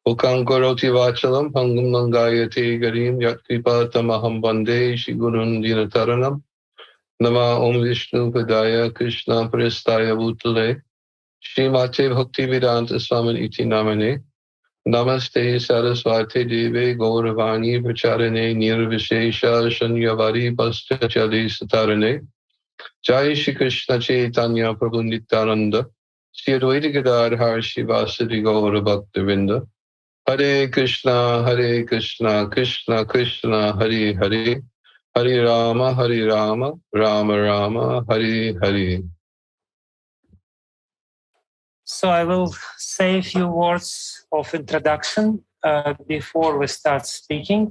Ukam karoti vachalam pangam mangayate garim yakripa tamaham bande shigurun dinataranam nama om vishnu padaya krishna prestaya bhutale Srimate Bhakti VIjnana Goswami iti namane Namaste Saraswate Deve Gauravani Pracharane Nirvishesha Shanyavari Paschachari Satarane Jai Shri Krishna Chaitanya Prabhu Nityananda Shri Advaita Gadadhar Shivasati Gaura Bhaktavinda Hare Krishna Krishna Krishna Hare Hare Hare Rama Rama Rama Hare Hare. So I will say a few words of introduction before we start speaking.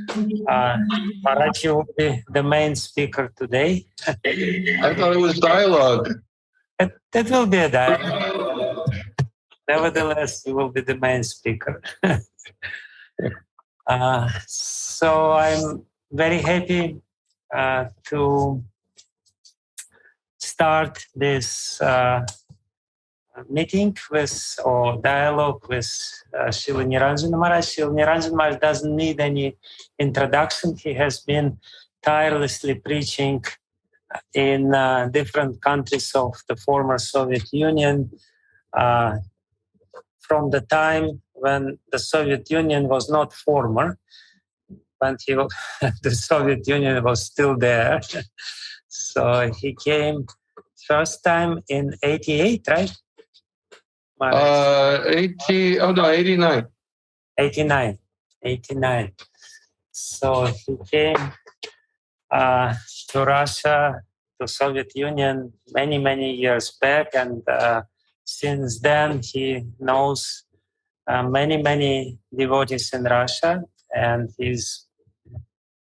Maharaj, you will be the main speaker today. I thought it was dialogue. It will be a dialogue. Nevertheless, you will be the main speaker. So I'm very happy to start this meeting with or dialogue with Srila Niranjana Maharaj. Srila Niranjana Maharaj doesn't need any introduction. He has been tirelessly preaching in different countries of the former Soviet Union from the time when the Soviet Union was not former, when the Soviet Union was still there. So he came first time in 88, right? 89. 89. So he came to Russia, to Soviet Union many years back, and since then he knows many devotees in Russia, and he's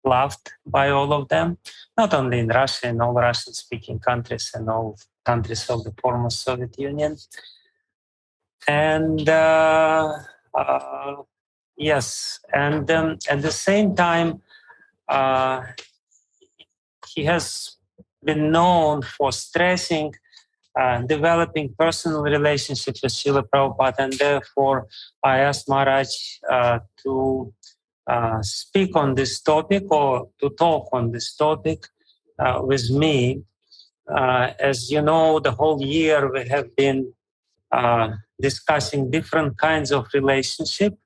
loved by all of them, not only in Russia, in all Russian-speaking countries and all countries of the former Soviet Union. And yes, and at the same time, he has been known for stressing developing personal relationships with Srila Prabhupada, and therefore I asked Maharaj to speak on this topic or to talk on this topic with me. As you know, the whole year we have been discussing different kinds of relationship.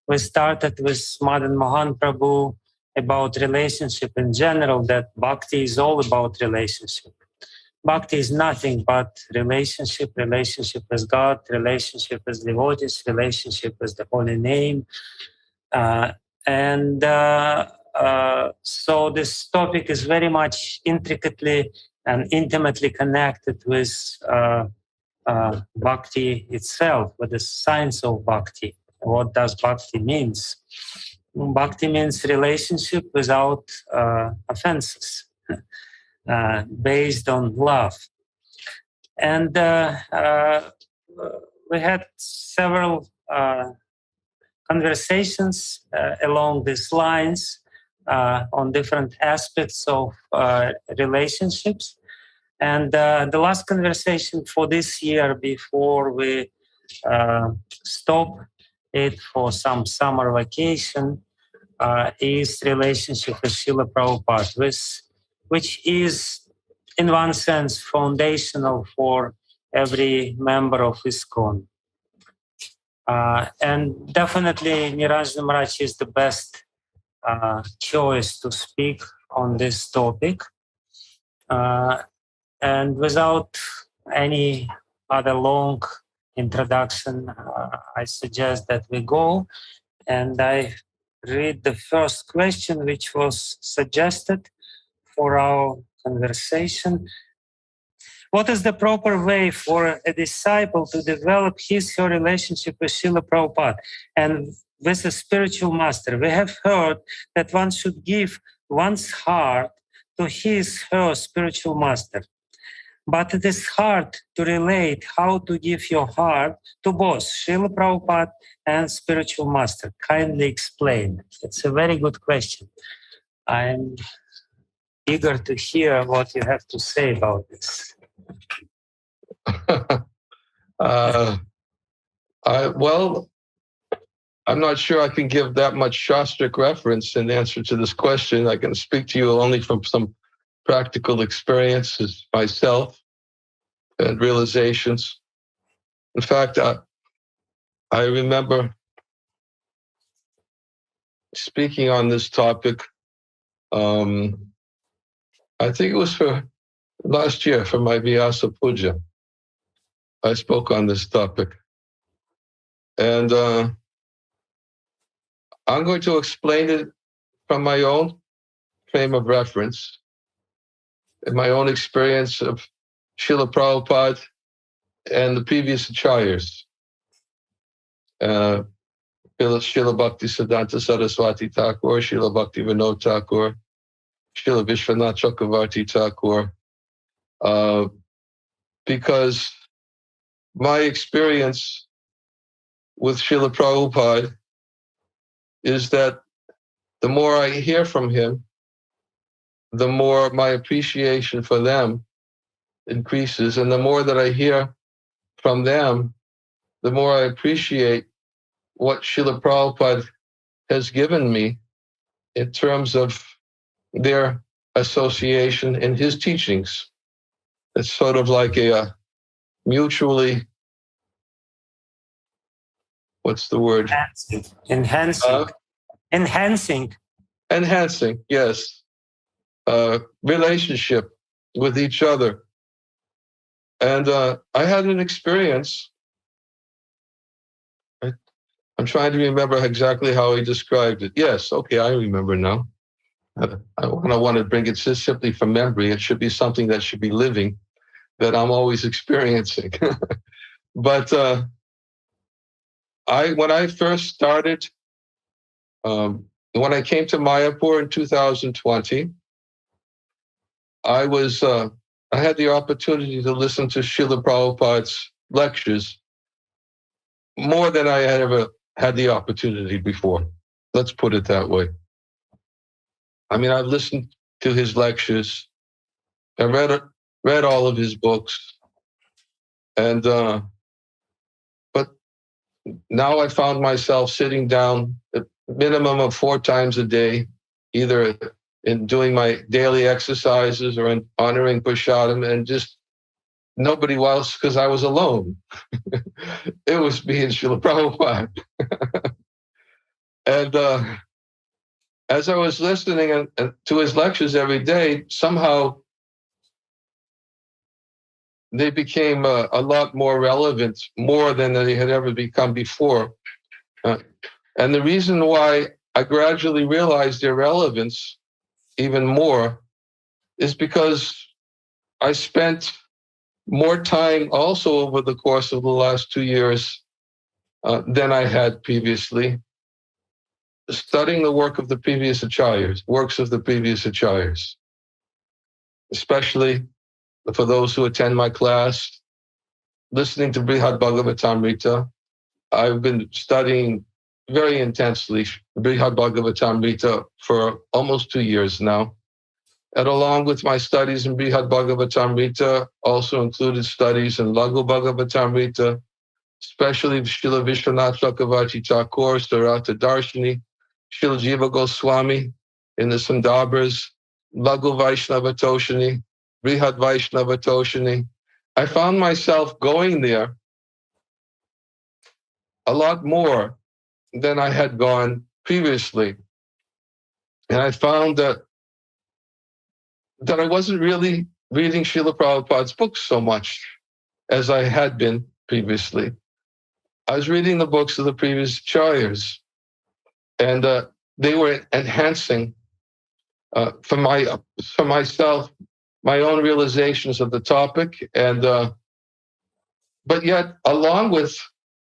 We started with Madan Mohan Prabhu about relationship in general, that Bhakti is all about relationship. Bhakti is nothing but relationship with God, relationship with devotees, relationship with the holy name. So this topic is very much intricately and intimately connected with Bhakti itself, with the science of Bhakti. What does Bhakti means? Bhakti means relationship without offenses, based on love. And we had several conversations along these lines on different aspects of relationships. And the last conversation for this year, before we stop it for some summer vacation, is relationship with Srila Prabhupada, which is, in one sense, foundational for every member of ISKCON. And definitely Niranjana Maharaj is the best choice to speak on this topic. And without any other long introduction, I suggest that we go. And I read the first question which was suggested for our conversation. What is the proper way for a disciple to develop her relationship with Srila Prabhupada and with a spiritual master? We have heard that one should give one's heart to her spiritual master. But it is hard to relate how to give your heart to both Srila Prabhupada and spiritual master. Kindly explain. It's a very good question. I'm eager to hear what you have to say about this. Well, I'm not sure I can give that much Shastric reference in answer to this question. I can speak to you only from some practical experiences myself and realizations. In fact, I remember speaking on this topic. I think it was for last year for my Vyasa Puja. I spoke on this topic. And I'm going to explain it from my own frame of reference and my own experience of Srila Prabhupada and the previous acharyas. Srila Bhakti Siddhanta Saraswati Thakur, Srila Bhakti Vinod Thakur, Srila Vishwanath Chakravarti Thakur, because my experience with Srila Prabhupada is that the more I hear from him, the more my appreciation for them increases. And the more that I hear from them, the more I appreciate what Srila Prabhupada has given me in terms of their association in his teachings. It's sort of like a mutually, what's the word? Enhancing, yes. Relationship with each other. And I had an experience. I'm trying to remember exactly how he described it. Yes, okay, I remember now. I don't want to bring it just simply from memory. It should be something that should be living, that I'm always experiencing. But when I first started, when I came to Mayapur in 2020, I had the opportunity to listen to Srila Prabhupada's lectures more than I had ever had the opportunity before. Let's put it that way. I mean, I've listened to his lectures. I read all of his books. And, but now I found myself sitting down a minimum of 4 times a day, either in doing my daily exercises or in honoring Prasadam, and just nobody else, because I was alone. It was me and Srila Prabhupada. And as I was listening to his lectures every day, somehow they became a lot more relevant, more than they had ever become before. And the reason why I gradually realized their relevance even more is because I spent more time also over the course of the last 2 years than I had previously, studying the work of the previous acharyas, works of the previous acharyas, especially for those who attend my class, listening to Brihad Bhagavatamrita. I've been studying very intensely Brihad Bhagavatamrita for almost 2 years now. And along with my studies in Brihad Bhagavatamrita, also included studies in Laghu Bhagavatamrita, especially Srila Vishwanath Chakravarti Thakur, Sarata Darshini, Srila Jiva Goswami in the Sandabras, Laghu Vaishnava Toshini, Brihad Vaishnava Toshini. I found myself going there a lot more than I had gone previously. And I found that I wasn't really reading Srila Prabhupada's books so much as I had been previously. I was reading the books of the previous acharyas, and they were enhancing for myself my own realizations of the topic. And but yet, along with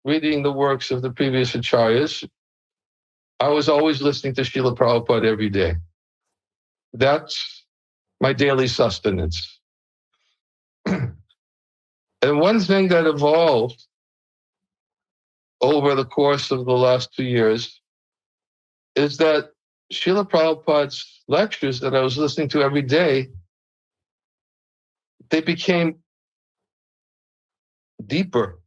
reading the works of the previous acharyas, I was always listening to Srila Prabhupada every day. That's my daily sustenance. And one thing that evolved over the course of the last 2 years is that Srila Prabhupada's lectures that I was listening to every day, they became deeper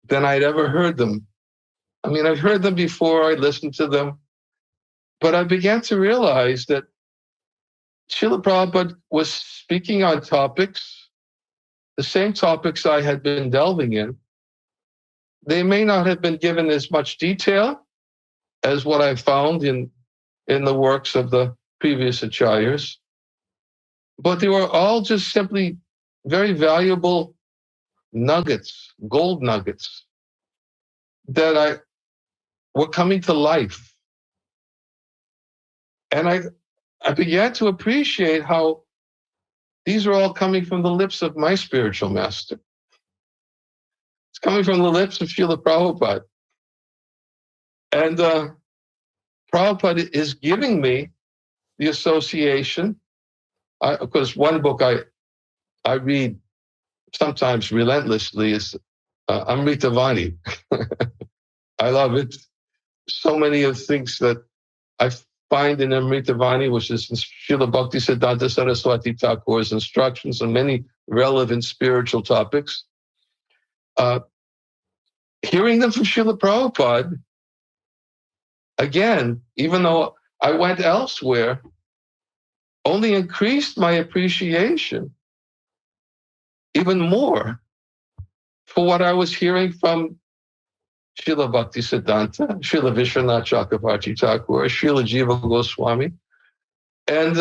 than I'd ever heard them I mean, I've heard them before, I listened to them, but I began to realize that Srila Prabhupada was speaking on topics, the same topics I had been delving in. They may not have been given as much detail as what I found in the works of the previous acharyas, but they were all just simply very valuable nuggets, gold nuggets, that were coming to life. And I began to appreciate how these are all coming from the lips of my spiritual master. It's coming from the lips of Srila Prabhupada. And Prabhupada is giving me the association. Of course, one book I read sometimes relentlessly is Amritavani. I love it. So many of the things that I find in Amritavani, which is in Srila Bhakti Siddhanta Saraswati Thakur's instructions on many relevant spiritual topics. Hearing them from Srila Prabhupada, again, even though I went elsewhere, only increased my appreciation even more for what I was hearing from Srila Bhakti Siddhanta, Srila Vishwanath Chakravarti Thakur, Srila Jiva Goswami. And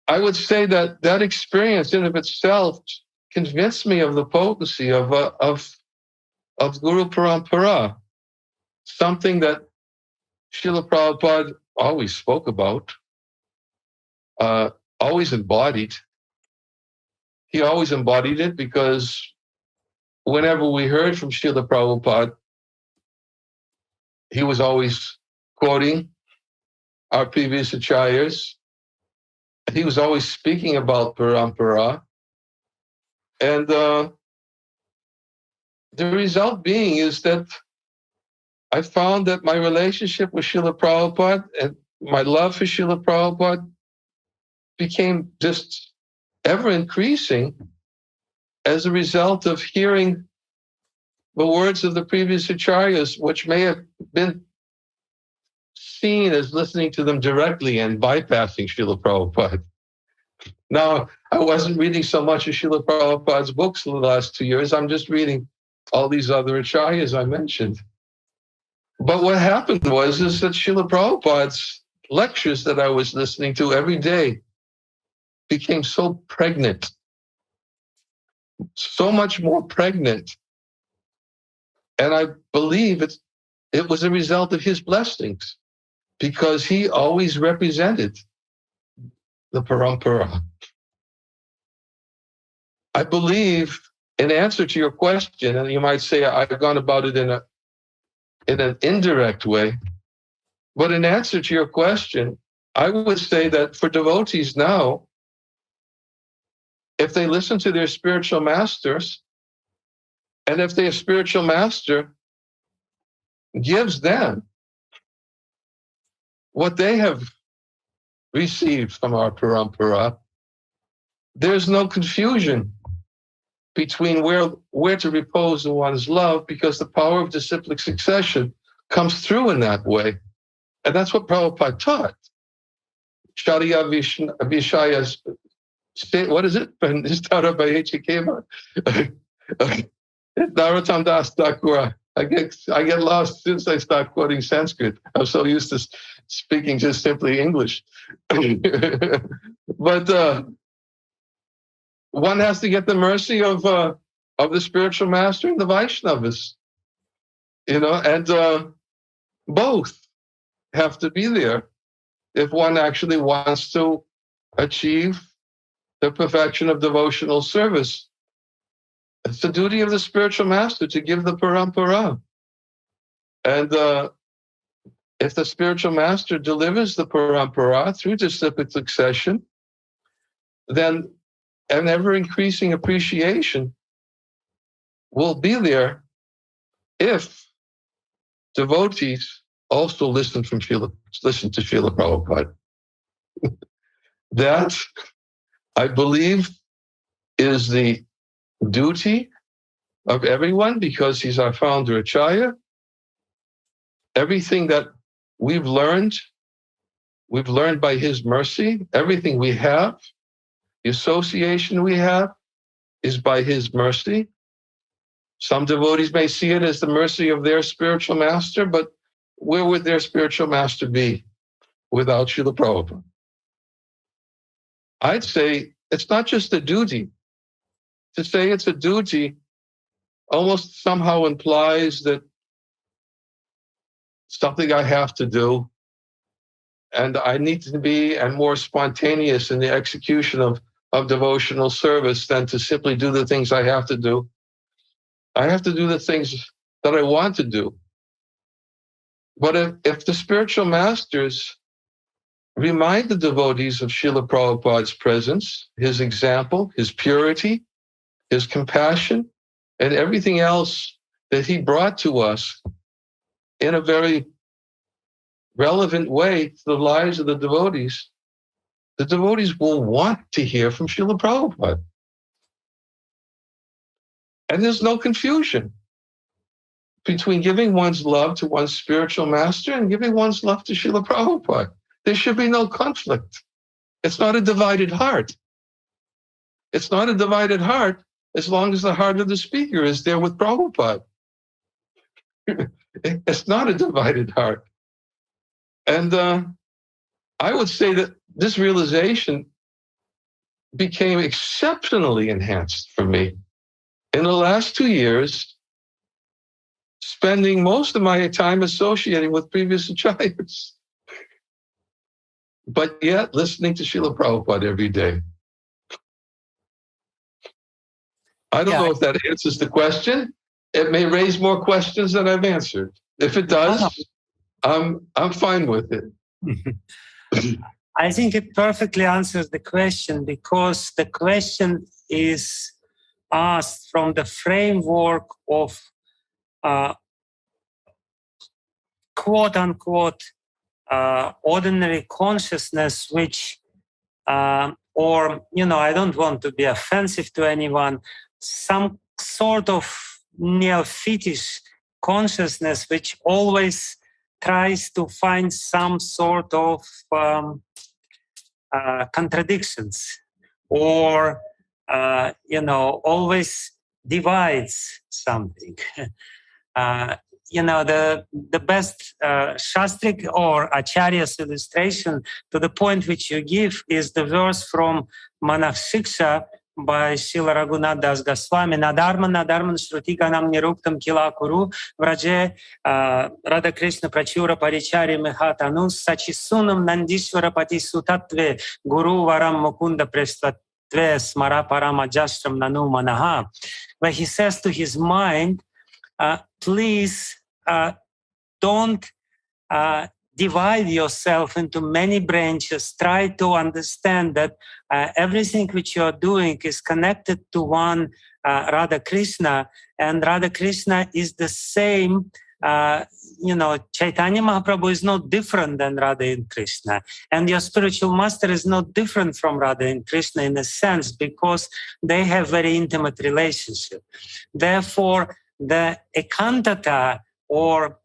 I would say that that experience in of itself convinced me of the potency of Guru Parampara, something that Srila Prabhupada always spoke about, always embodied. He always embodied it because whenever we heard from Srila Prabhupada, he was always quoting our previous acharyas. He was always speaking about parampara. And the result being is that I found that my relationship with Srila Prabhupada and my love for Srila Prabhupada became just ever increasing as a result of hearing the words of the previous acharyas, which may have been seen as listening to them directly and bypassing Srila Prabhupada. Now, I wasn't reading so much of Srila Prabhupada's books in the last 2 years. I'm just reading all these other acharyas I mentioned. But what happened is that Srila Prabhupada's lectures that I was listening to every day became so pregnant, so much more pregnant. And I believe it was a result of his blessings, because he always represented the parampara. I believe, in answer to your question, and you might say I've gone about it in an indirect way, but in answer to your question, I would say that for devotees now, if they listen to their spiritual masters, and if their spiritual master gives them what they have received from our parampara, there's no confusion between where to repose in one's love, because the power of disciplic succession comes through in that way. And that's what Prabhupada taught. Shariya Vishaya, what is it? Narottam Das Thakur. I get lost since I start quoting Sanskrit. I'm so used to speaking just simply English. But one has to get the mercy of the spiritual master and the Vaishnavas, and both have to be there if one actually wants to achieve the perfection of devotional service. It's the duty of the spiritual master to give the parampara. And if the spiritual master delivers the parampara through disciplic succession, then an ever-increasing appreciation will be there if devotees also listen to Srila Prabhupada. That, I believe, is the duty of everyone, because he's our founder acharya, everything that we've learned by his mercy. Everything we have, the association we have, is by his mercy. Some devotees may see it as the mercy of their spiritual master, but where would their spiritual master be without Srila Prabhupada? I'd say it's not just a duty. To say it's a duty almost somehow implies that something I have to do, and I need to be and more spontaneous in the execution of devotional service than to simply do the things I have to do. I have to do the things that I want to do. But if the spiritual masters remind the devotees of Srila Prabhupada's presence, his example, his purity, his compassion, and everything else that he brought to us in a very relevant way to the lives of the devotees will want to hear from Srila Prabhupada. And there's no confusion between giving one's love to one's spiritual master and giving one's love to Srila Prabhupada. There should be no conflict. It's not a divided heart. It's not a divided heart as long as the heart of the speaker is there with Prabhupada. It's not a divided heart. And I would say that this realization became exceptionally enhanced for me in the last 2 years, spending most of my time associating with previous acharyas, but yet listening to Srila Prabhupada every day. I don't know if that answers the question. It may raise more questions than I've answered. If it does, I'm fine with it. I think it perfectly answers the question, because the question is asked from the framework of quote unquote ordinary consciousness, which or I don't want to be offensive to anyone, some sort of neophytish consciousness which always tries to find some sort of contradictions, or always divides something. The best Shastrik or Acharya's illustration to the point which you give is the verse from Manah Shiksha by Srila Raghunath Das Goswami. Nadarman Shrutiganam Niruktam Kila Kuru Vraje Radha Krishna Prachura Parichari Mehatanu Sachisunam Nandishvara Pati Sutatve Guru Varam Mukunda Prestatve Smara Parama Jastram Nanu Manaha, where he says to his mind, please don't divide yourself into many branches. Try to understand that everything which you are doing is connected to one Radha Krishna, and Radha Krishna is the same. Chaitanya Mahaprabhu is not different than Radha and Krishna, and your spiritual master is not different from Radha and Krishna in a sense, because they have very intimate relationship. Therefore, the ekantata or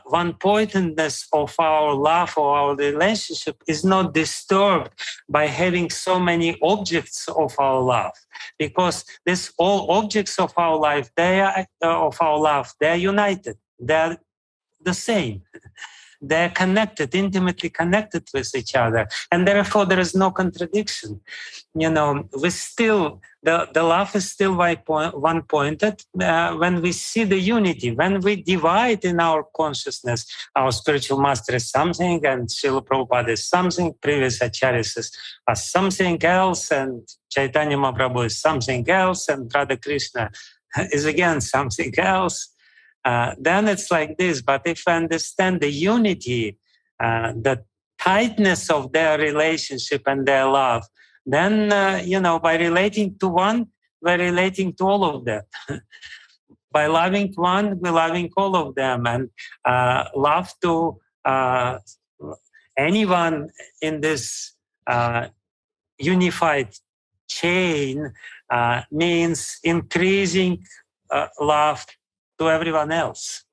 one-pointedness of our love or our relationship is not disturbed by having so many objects of our love, because these all objects of our life, they are united. They're the same. They're connected, intimately connected with each other, and therefore there is no contradiction. We still, the love is still one-pointed when we see the unity. When we divide in our consciousness, our spiritual master is something, and Srila Prabhupada is something, previous acharyas are something else, and Chaitanya Mahaprabhu is something else, and Radha Krishna is again something else. Then it's like this. But if I understand the unity, the tightness of their relationship and their love, then, by relating to one, we're relating to all of them. By loving one, we're loving all of them. And love to anyone in this unified chain means increasing love to everyone else.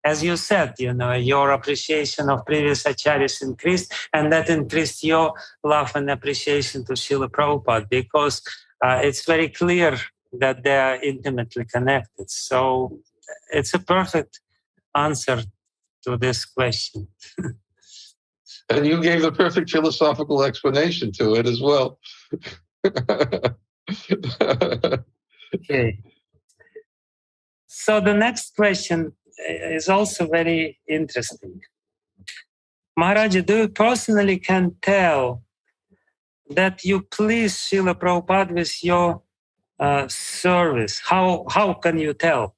as you said, your appreciation of previous acharyas increased, and that increased your love and appreciation to Srila Prabhupada, because it's very clear that they are intimately connected. So it's a perfect answer to this question. And you gave the perfect philosophical explanation to it as well. Okay. So the next question is also very interesting. Maharaja, do you personally can tell that you please Srila Prabhupada with your service? How can you tell?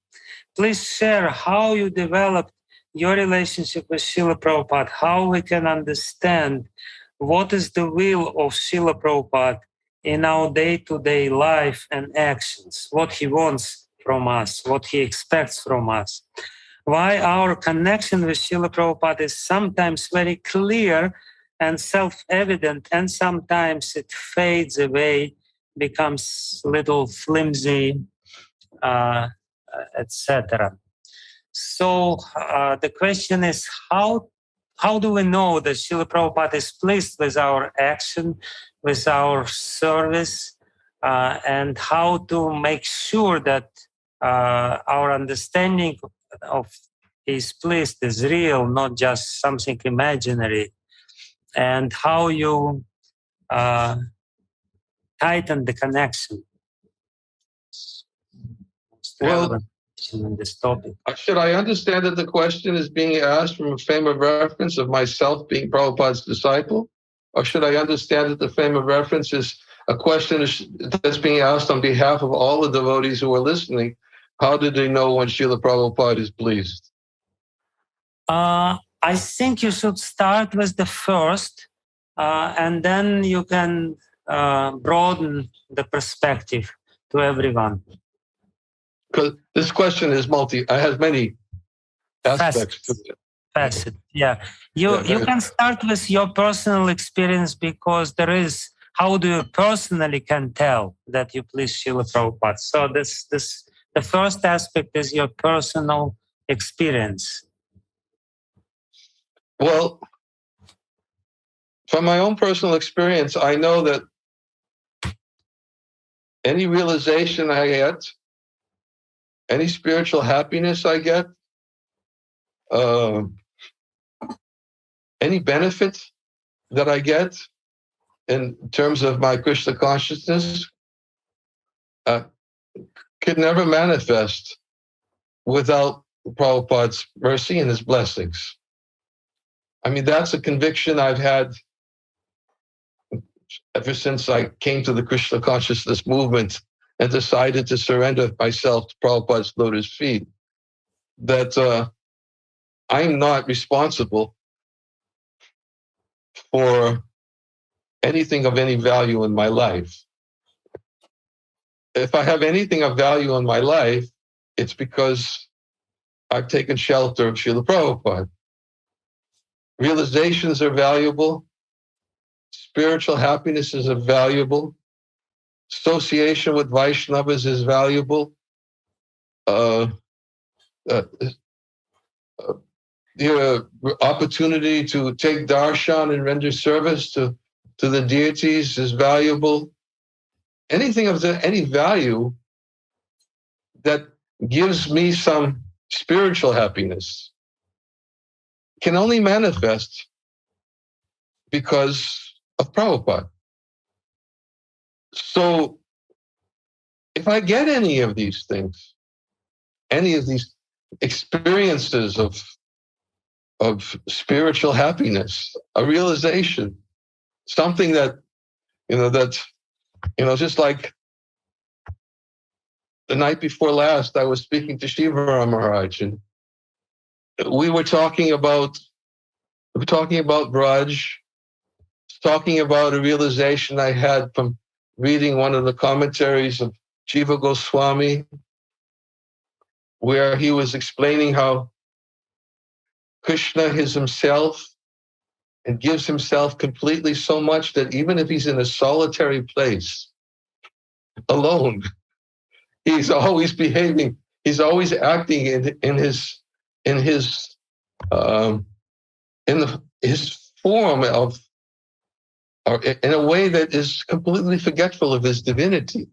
Please share how you developed your relationship with Srila Prabhupada, how we can understand what is the will of Srila Prabhupada in our day-to-day life and actions, what he wants from us, what he expects from us. Why our connection with Srila Prabhupada is sometimes very clear and self-evident, and sometimes it fades away, becomes a little flimsy, etc. So the question is, how do we know that Srila Prabhupada is pleased with our action, with our service, and how to make sure that our understanding of his pleased is real, not just something imaginary, and how you tighten the connection? Well, in this topic. Should I understand that the question is being asked from a frame of reference of myself being Prabhupada's disciple? Or should I understand that the frame of reference is a question that's being asked on behalf of all the devotees who are listening? How do they know when Srila Prabhupada is pleased? I think you should start with the first, and then you can broaden the perspective to everyone. Because this question is has many aspects to it. Facet, yeah. You can start with your personal experience, because there is, how do you personally can tell that you please Srila Prabhupada? So the first aspect is your personal experience. Well, from my own personal experience, I know that any realization I get, any spiritual happiness I get, any benefit that I get in terms of my Krishna consciousness could never manifest without Prabhupada's mercy and his blessings. I mean, that's a conviction I've had ever since I came to the Krishna consciousness movement and decided to surrender myself to Prabhupada's lotus feet, that I'm not responsible for anything of any value in my life. If I have anything of value in my life, it's because I've taken shelter of Srila Prabhupada. Realizations are valuable. Spiritual happinesses are valuable. Association with Vaishnavas is valuable. The opportunity to take darshan and render service to the deities is valuable. Anything of any value that gives me some spiritual happiness can only manifest because of Prabhupada. So if I get any of these things, any of these experiences of spiritual happiness, a realization, something that, just like the night before last, I was speaking to Shiva Maharaj, and we were talking about Braj, talking about a realization I had from reading one of the commentaries of Jiva Goswami, where he was explaining how Krishna is himself and gives himself completely so much that even if he's in a solitary place, alone, he's always behaving, he's always acting in his in his his form of, or in a way that is completely forgetful of his divinity.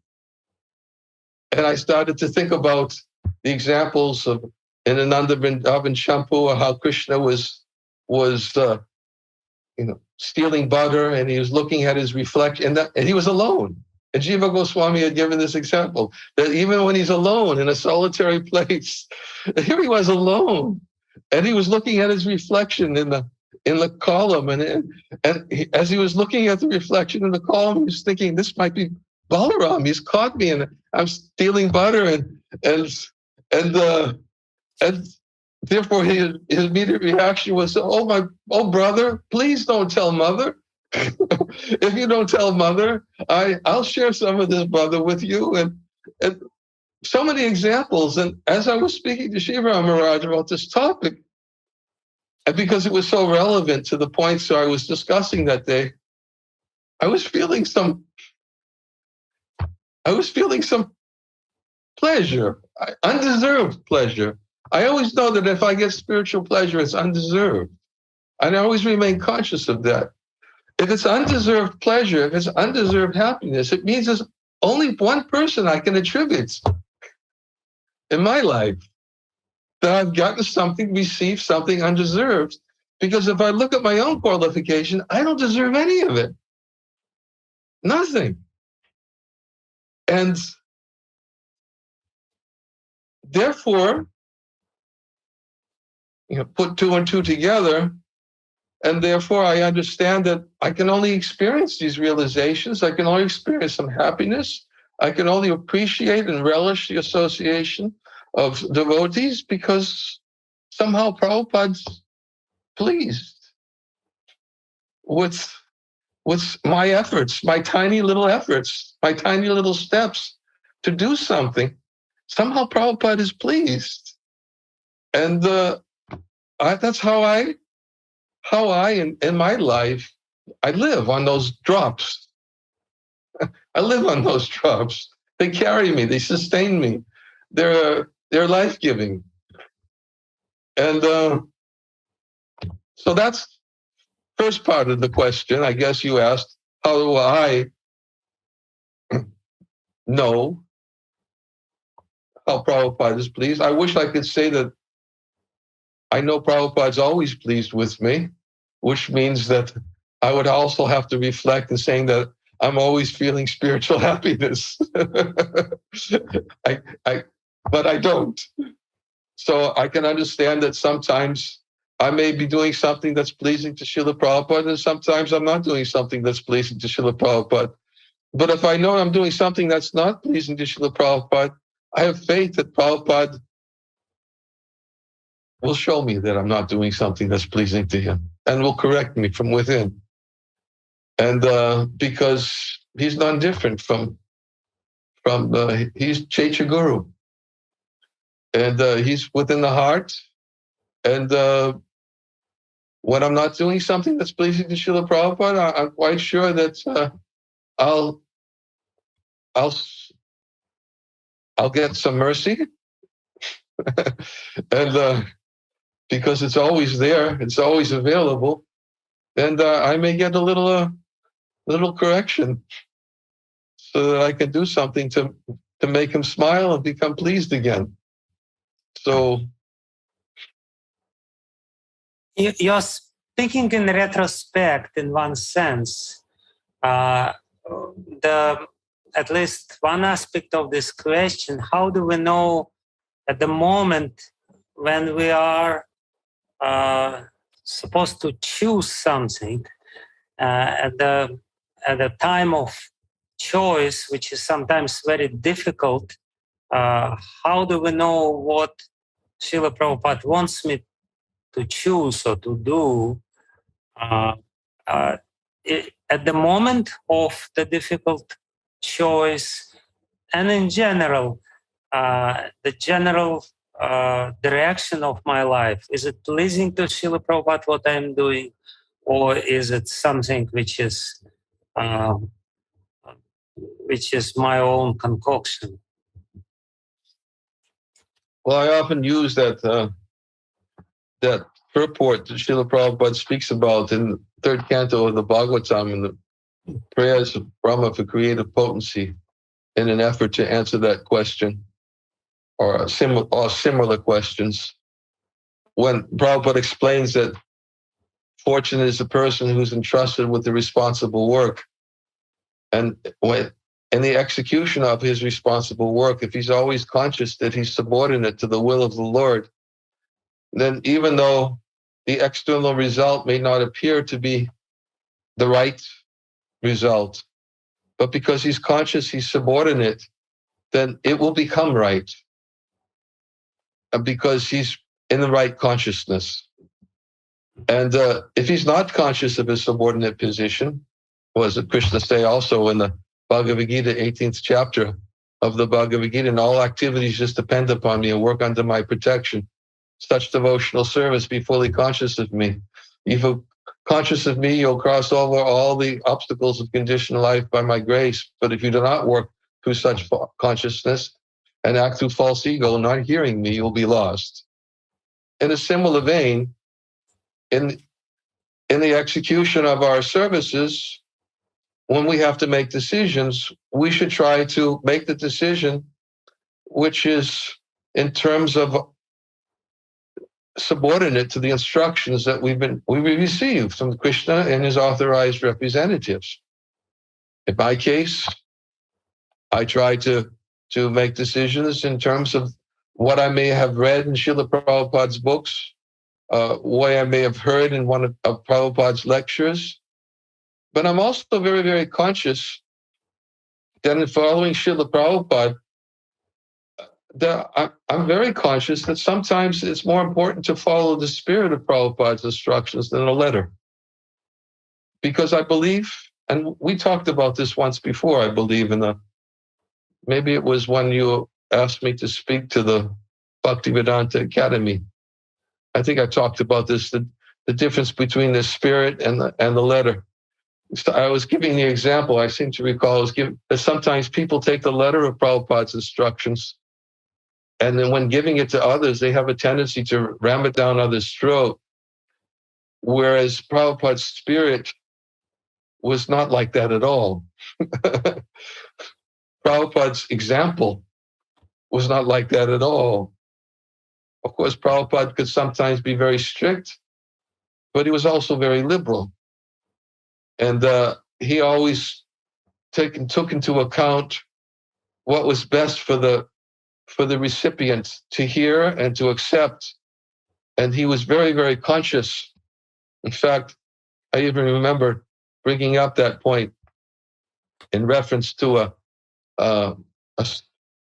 And I started to think about the examples of in Ananda Vrindavan Shampoo, how Krishna was stealing butter, and he was looking at his reflection, and he was alone. And Jiva Goswami had given this example that even when he's alone in a solitary place, here he was alone, and he was looking at his reflection in the column, as he was looking at the reflection in the column, he was thinking, "This might be Balaram. He's caught me, and I'm stealing butter," and therefore his immediate reaction was, "Oh brother, please don't tell mother. If you don't tell mother, I'll share some of this butter with you." And so many examples. And as I was speaking to Shiva Maharaj about this topic, and because it was so relevant to the points I was discussing that day, I was feeling some pleasure, undeserved pleasure. I always know that if I get spiritual pleasure, it's undeserved. And I always remain conscious of that. If it's undeserved pleasure, if it's undeserved happiness, it means there's only one person I can attribute in my life that I've gotten something, received something undeserved. Because if I look at my own qualification, I don't deserve any of it. Nothing. And therefore, put two and two together, and therefore I understand that I can only experience these realizations. I can only experience some happiness. I can only appreciate and relish the association of devotees because somehow Prabhupada's pleased with my efforts, my tiny little efforts, my tiny little steps to do something. Somehow Prabhupada is pleased. And that's how I in my life, I live on those drops. I live on those drops. They carry me, they sustain me. They're life-giving. And so that's first part of the question. I guess you asked, how do I know how Prabhupada is pleased? I wish I could say that I know Prabhupada's always pleased with me, which means that I would also have to reflect in saying that I'm always feeling spiritual happiness. But I don't. So I can understand that sometimes I may be doing something that's pleasing to Srila Prabhupada, and sometimes I'm not doing something that's pleasing to Srila Prabhupada. But if I know I'm doing something that's not pleasing to Srila Prabhupada, I have faith that Prabhupada will show me that I'm not doing something that's pleasing to him and will correct me from within. And because he's none different from he's Chaitya Guru. And he's within the heart. And when I'm not doing something that's pleasing to Srila Prabhupada, I'm quite sure that I'll get some mercy. And because it's always there, it's always available, and I may get a little correction so that I can do something to make him smile and become pleased again. So you're speaking in retrospect in one sense. At least one aspect of this question, how do we know at the moment when we are supposed to choose something, at the time of choice, which is sometimes very difficult, how do we know what Srila Prabhupada wants me to choose or to do at the moment of the difficult choice, and in general, the general direction of my life? Is it pleasing to Srila Prabhupada what I'm doing, or is it something which is my own concoction? Well, I often use that that purport that Srila Prabhupada speaks about in the third canto of the Bhagavatam, in the prayers of Brahma for creative potency, in an effort to answer that question or similar questions. When Prabhupada explains that fortunate is the person who's entrusted with the responsible work, and when in the execution of his responsible work, if he's always conscious that he's subordinate to the will of the Lord, then even though the external result may not appear to be the right result, but because he's conscious, he's subordinate, then it will become right because he's in the right consciousness. And if he's not conscious of his subordinate position, was it Krishna say also in the Bhagavad Gita, 18th chapter of the Bhagavad Gita, and all activities just depend upon me and work under my protection. Such devotional service, be fully conscious of me. If you're conscious of me, you'll cross over all the obstacles of conditioned life by my grace. But if you do not work through such consciousness and act through false ego, not hearing me, you'll be lost. In a similar vein, in the execution of our services, when we have to make decisions, we should try to make the decision which is in terms of subordinate to the instructions that we received from Krishna and his authorized representatives. In my case, I try to make decisions in terms of what I may have read in Srila Prabhupada's books, what I may have heard in one of Prabhupada's lectures. But I'm also very, very conscious that in following Srila Prabhupada, I'm very conscious that sometimes it's more important to follow the spirit of Prabhupada's instructions than a letter. Because I believe, and we talked about this once before, I believe, maybe it was when you asked me to speak to the Bhakti VIjnana Academy. I think I talked about this, the difference between the spirit and the letter. So I was giving the example, I seem to recall, that sometimes people take the letter of Prabhupada's instructions, and then when giving it to others, they have a tendency to ram it down others' throat. Whereas Prabhupada's spirit was not like that at all. Prabhupada's example was not like that at all. Of course, Prabhupada could sometimes be very strict, but he was also very liberal. And he always took into account what was best for the recipient to hear and to accept. And he was very, very conscious. In fact, I even remember bringing up that point in reference to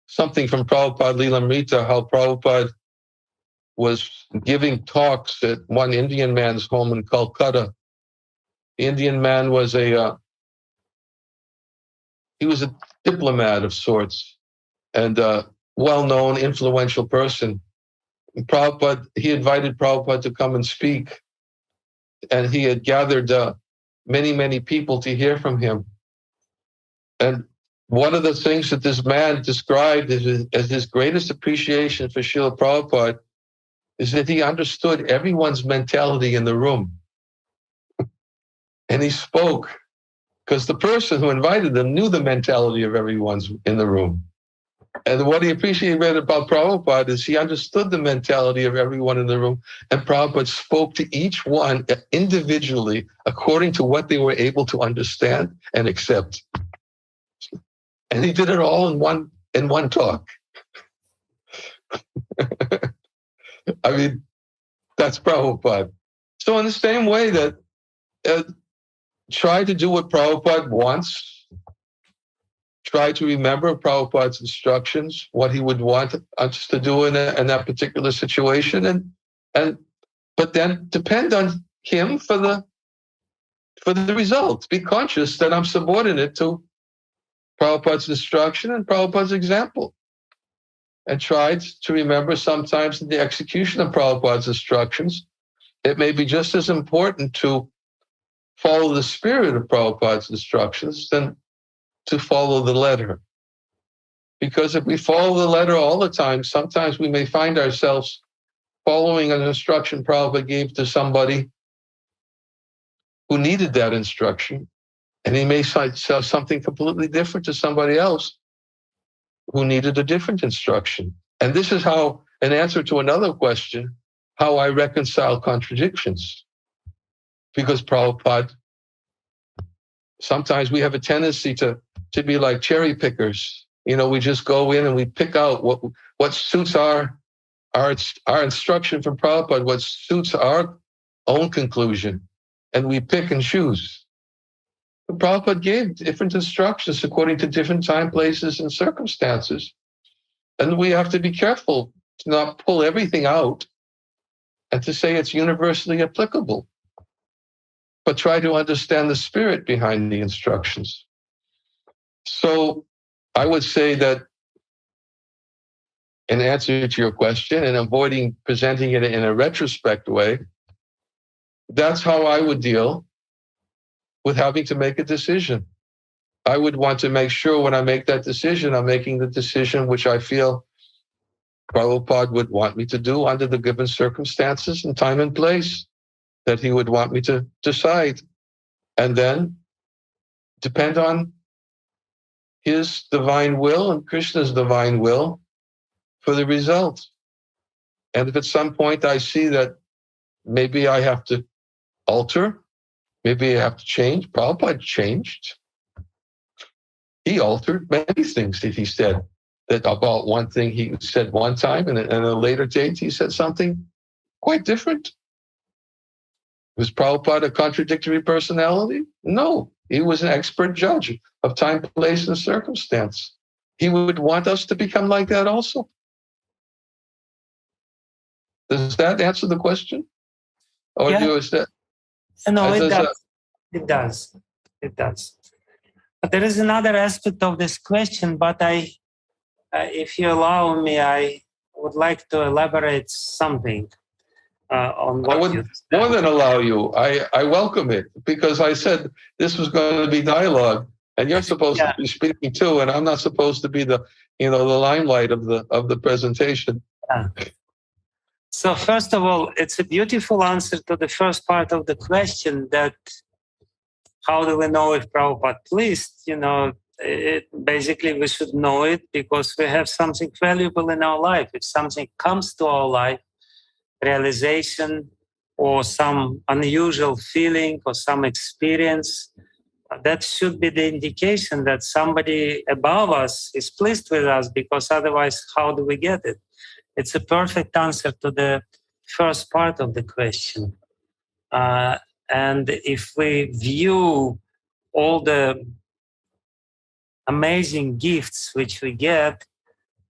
something from Prabhupada Lilamrita, how Prabhupada was giving talks at one Indian man's home in Calcutta. The Indian man was he was a diplomat of sorts and a well-known, influential person. And he invited Prabhupada to come and speak, and he had gathered many, many people to hear from him. And one of the things that this man described as his greatest appreciation for Srila Prabhupada is that he understood everyone's mentality in the room. And he spoke because the person who invited them knew the mentality of everyone's in the room. And what he appreciated about Prabhupada is he understood the mentality of everyone in the room, and Prabhupada spoke to each one individually according to what they were able to understand and accept. And he did it all in one talk. I mean, that's Prabhupada. So in the same way that try to do what Prabhupada wants, try to remember Prabhupada's instructions, what he would want us to do in that particular situation, but then depend on him for the results. Be conscious that I'm subordinate to Prabhupada's instruction and Prabhupada's example. And try to remember sometimes in the execution of Prabhupada's instructions, it may be just as important to follow the spirit of Prabhupada's instructions than to follow the letter. Because if we follow the letter all the time, sometimes we may find ourselves following an instruction Prabhupada gave to somebody who needed that instruction, and he may say something completely different to somebody else who needed a different instruction. And this is how, in answer to another question, how I reconcile contradictions. Because Prabhupada, sometimes we have a tendency to be like cherry pickers. We just go in and we pick out what suits our instruction from Prabhupada, what suits our own conclusion, and we pick and choose. But Prabhupada gave different instructions according to different time, places, and circumstances. And we have to be careful to not pull everything out and to say it's universally applicable, but try to understand the spirit behind the instructions. So I would say that in answer to your question and avoiding presenting it in a retrospect way, that's how I would deal with having to make a decision. I would want to make sure when I make that decision, I'm making the decision which I feel Prabhupada would want me to do under the given circumstances and time and place that he would want me to decide. And then depend on his divine will and Krishna's divine will for the result. And if at some point I see that maybe I have to alter, maybe I have to change, Prabhupada changed. He altered many things that he said. That about one thing he said one time, and at a later date he said something quite different. Was Prabhupada a contradictory personality? No, he was an expert judge of time, place, and circumstance. He would want us to become like that also. Does that answer the question? Or is that? No, it does. It does. It does. But there is another aspect of this question, but if you allow me, I would like to elaborate something on what I would more than allow you. I welcome it, because I said this was going to be dialogue, and you're supposed to be speaking too, and I'm not supposed to be the limelight of the presentation. Yeah. So first of all, it's a beautiful answer to the first part of the question, that how do we know if Prabhupada pleased? Basically we should know it because we have something valuable in our life. If something comes to our life, realization or some unusual feeling or some experience, that should be the indication that somebody above us is pleased with us, because otherwise how do we get it? It's a perfect answer to the first part of the question. And if we view all the amazing gifts which we get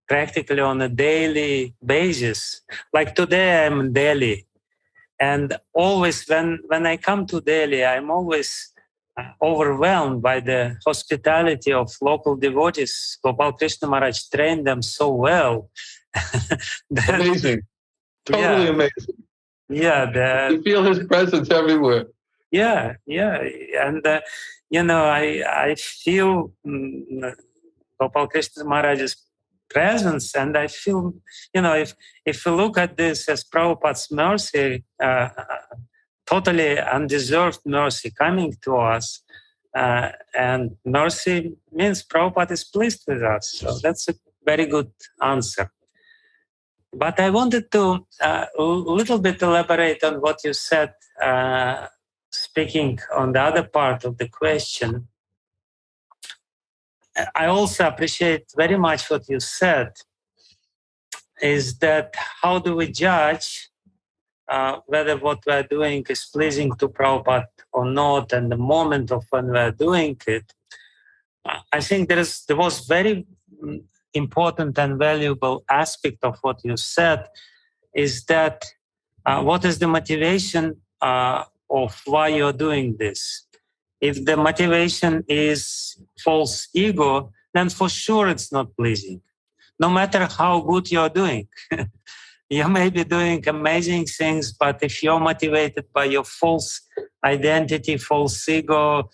practically on a daily basis, like today I'm in Delhi, and always when I come to Delhi, I'm always overwhelmed by the hospitality of local devotees. Gopal Krishna Maharaj trained them so well. Amazing. Totally amazing. Yeah. You feel his presence everywhere. Yeah. And, I feel Gopal Krishna Maharaj's presence, and I feel, if we look at this as Prabhupada's mercy, totally undeserved mercy coming to us, and mercy means Prabhupada is pleased with us. So that's a very good answer. But I wanted to a little bit elaborate on what you said, speaking on the other part of the question. I also appreciate very much what you said, is that how do we judge whether what we are doing is pleasing to Prabhupada or not, and the moment of when we are doing it. I think there was very important and valuable aspect of what you said, is that what is the motivation of why you're doing this? If the motivation is false ego, then for sure it's not pleasing, no matter how good you're doing. You may be doing amazing things, but if you're motivated by your false identity, false ego,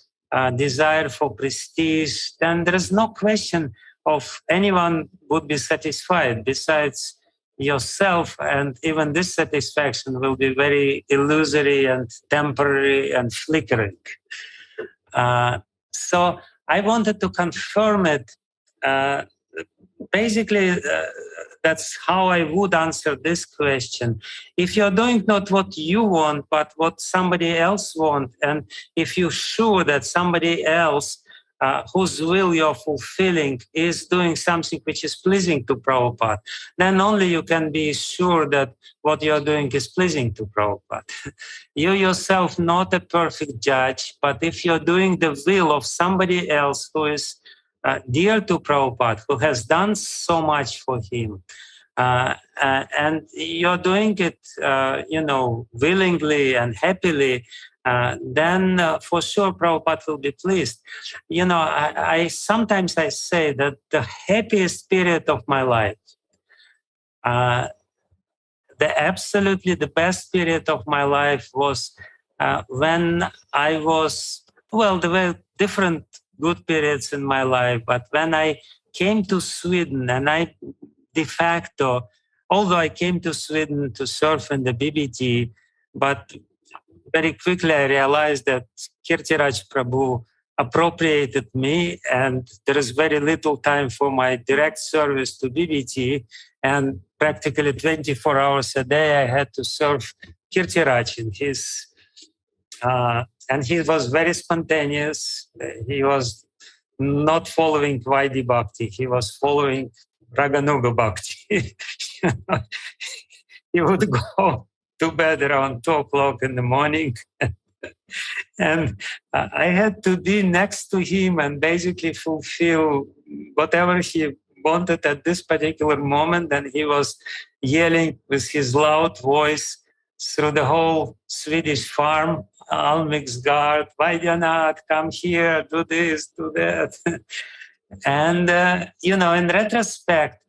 desire for prestige, then there is no question of anyone would be satisfied. Besides, yourself, and even this satisfaction will be very illusory and temporary and flickering. So I wanted to confirm it. Basically, that's how I would answer this question. If you're doing not what you want, but what somebody else wants, and if you're sure that somebody else whose will you're fulfilling is doing something which is pleasing to Prabhupada, then only you can be sure that what you're doing is pleasing to Prabhupada. You yourself not a perfect judge, but if you're doing the will of somebody else who is dear to Prabhupada, who has done so much for him, and you're doing it, willingly and happily, then for sure Prabhupada will be pleased. I sometimes I say that the happiest period of my life, absolutely the best period of my life was when I was, there were different good periods in my life, but when I came to Sweden, and I de facto, although I came to Sweden to serve in the BBT, but very quickly I realized that Kirtiraj Prabhu appropriated me, and there is very little time for my direct service to BBT, and practically 24 hours a day I had to serve Kirtiraj in his, and he was very spontaneous. He was not following Vaidhi Bhakti, he was following Raganuga Bhakti. He would go to bed around 2 o'clock in the morning. And I had to be next to him and basically fulfill whatever he wanted at this particular moment. And he was yelling with his loud voice through the whole Swedish farm, Almixgard, Vaidyanat, come here, do this, do that. And, in retrospect,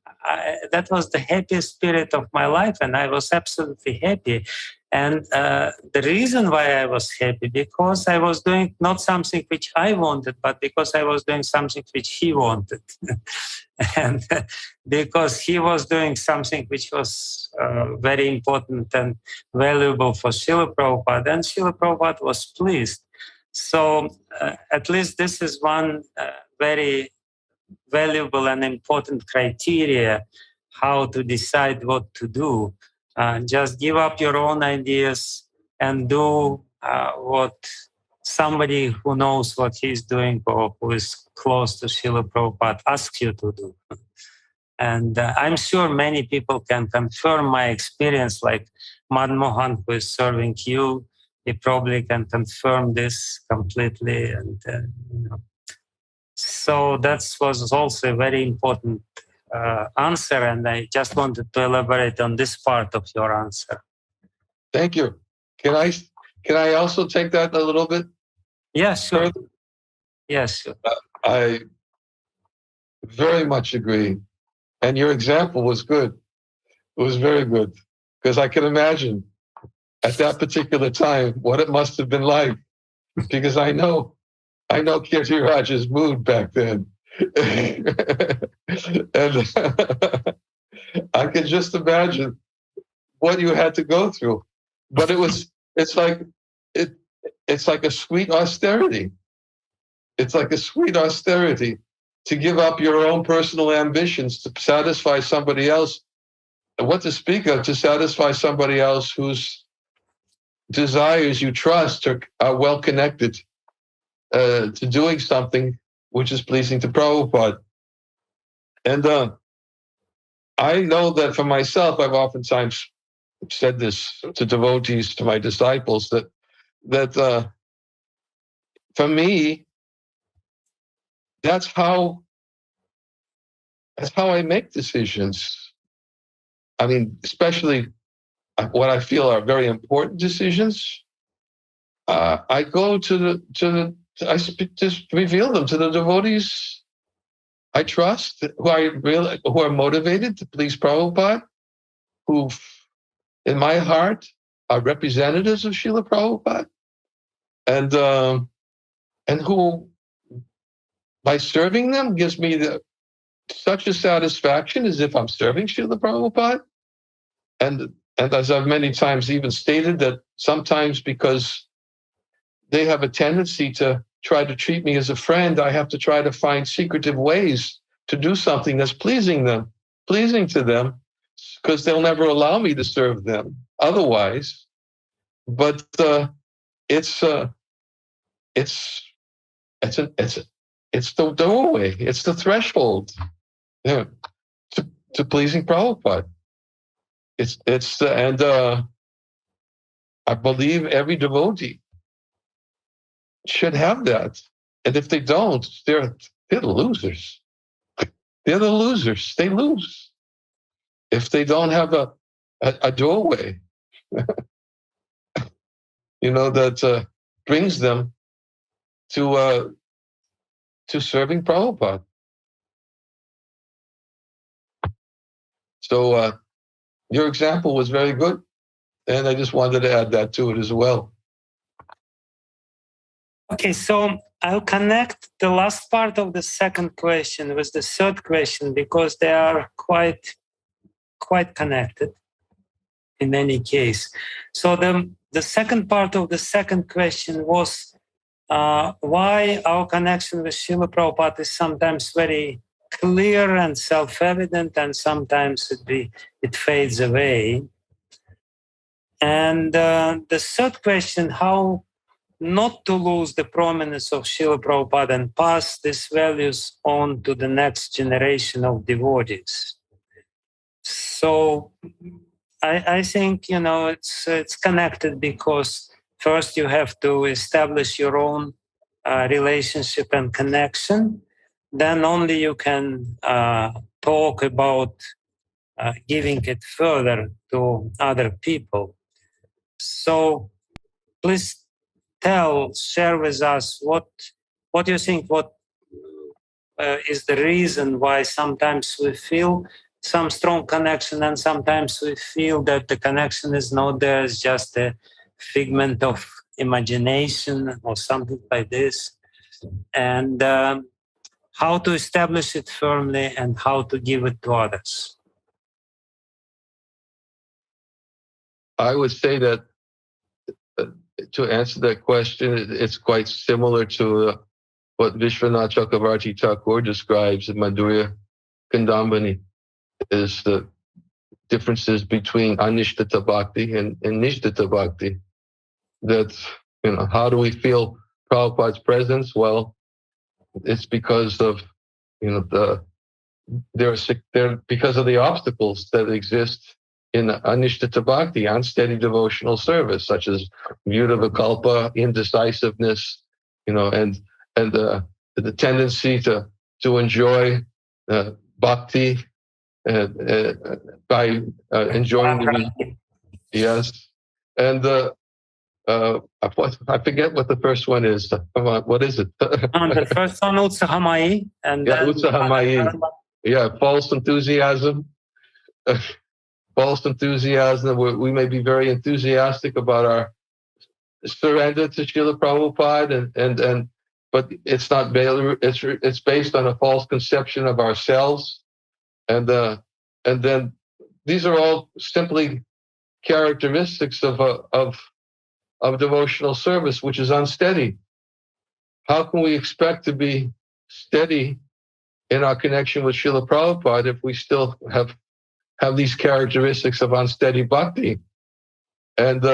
that was the happiest period of my life, and I was absolutely happy. And the reason why I was happy, because I was doing not something which I wanted, but because I was doing something which he wanted. And because he was doing something which was very important and valuable for Srila Prabhupada, and Srila Prabhupada was pleased. So at least this is one very valuable and important criteria how to decide what to do. Just give up your own ideas and do what somebody who knows what he's doing or who is close to Srila Prabhupada asks you to do. And I'm sure many people can confirm my experience, like Madan Mohan, who is serving you. He probably can confirm this completely. And so that was also a very important answer, and I just wanted to elaborate on this part of your answer. Thank you. Can I also take that a little bit? Yes, sure. Further? Yes, sure. I very much agree. And your example was good. It was very good, because I can imagine at that particular time what it must have been like, because I know Kirtiraj's mood back then. And I can just imagine what you had to go through. But it's like a sweet austerity. It's like a sweet austerity to give up your own personal ambitions to satisfy somebody else. And what to speak of, to satisfy somebody else whose desires you trust are well connected to doing something which is pleasing to Prabhupada. And I know that for myself, I've oftentimes said this to devotees, to my disciples, that for me, that's how I make decisions. I mean, especially what I feel are very important decisions. I go I just reveal them to the devotees I trust, who are motivated to please Prabhupada, who, in my heart, are representatives of Srila Prabhupada, and who, by serving them, gives me such a satisfaction as if I'm serving Srila Prabhupada. and as I've many times even stated, that sometimes because they have a tendency to try to treat me as a friend, I have to try to find secretive ways to do something that's pleasing to them, because they'll never allow me to serve them otherwise. But it's the doorway, it's the threshold, yeah, to pleasing Prabhupada. I believe every devotee should have that. And if they don't, they're the losers. They're the losers. They lose. If they don't have a doorway, that brings them to serving Prabhupada. So your example was very good, and I just wanted to add that to it as well. Okay, so I'll connect the last part of the second question with the third question, because they are quite connected in any case. So the second part of the second question was why our connection with Srila Prabhupada is sometimes very clear and self-evident, and sometimes it fades away. And the third question, how not to lose the prominence of Srila Prabhupada and pass these values on to the next generation of devotees. So I think, it's connected, because first you have to establish your own relationship and connection. Then only you can talk about giving it further to other people. So please share with us what you think, what is the reason why sometimes we feel some strong connection and sometimes we feel that the connection is not there, it's just a figment of imagination or something like this. And how to establish it firmly and how to give it to others. I would say that to answer that question, it's quite similar to what Vishwanath Chakravarti Thakur describes in Madhurya Kandambani, is the differences between Anishtata Bhakti and Nishtata Bhakti. That, how do we feel Prabhupada's presence? Well, it's because of, because of the obstacles that exist in Anishtata Bhakti, unsteady devotional service, such as Vyudavikalpa, indecisiveness, and the tendency to enjoy bhakti by enjoying the yes, and I forget what the first one is. What is it? The first one, Utsahamai, and Utsahamai. Yeah, false enthusiasm. False enthusiasm. We may be very enthusiastic about our surrender to Srila Prabhupada, but it's not. It's based on a false conception of ourselves, and then these are all simply characteristics of devotional service, which is unsteady. How can we expect to be steady in our connection with Srila Prabhupada if we still have these characteristics of unsteady bhakti? And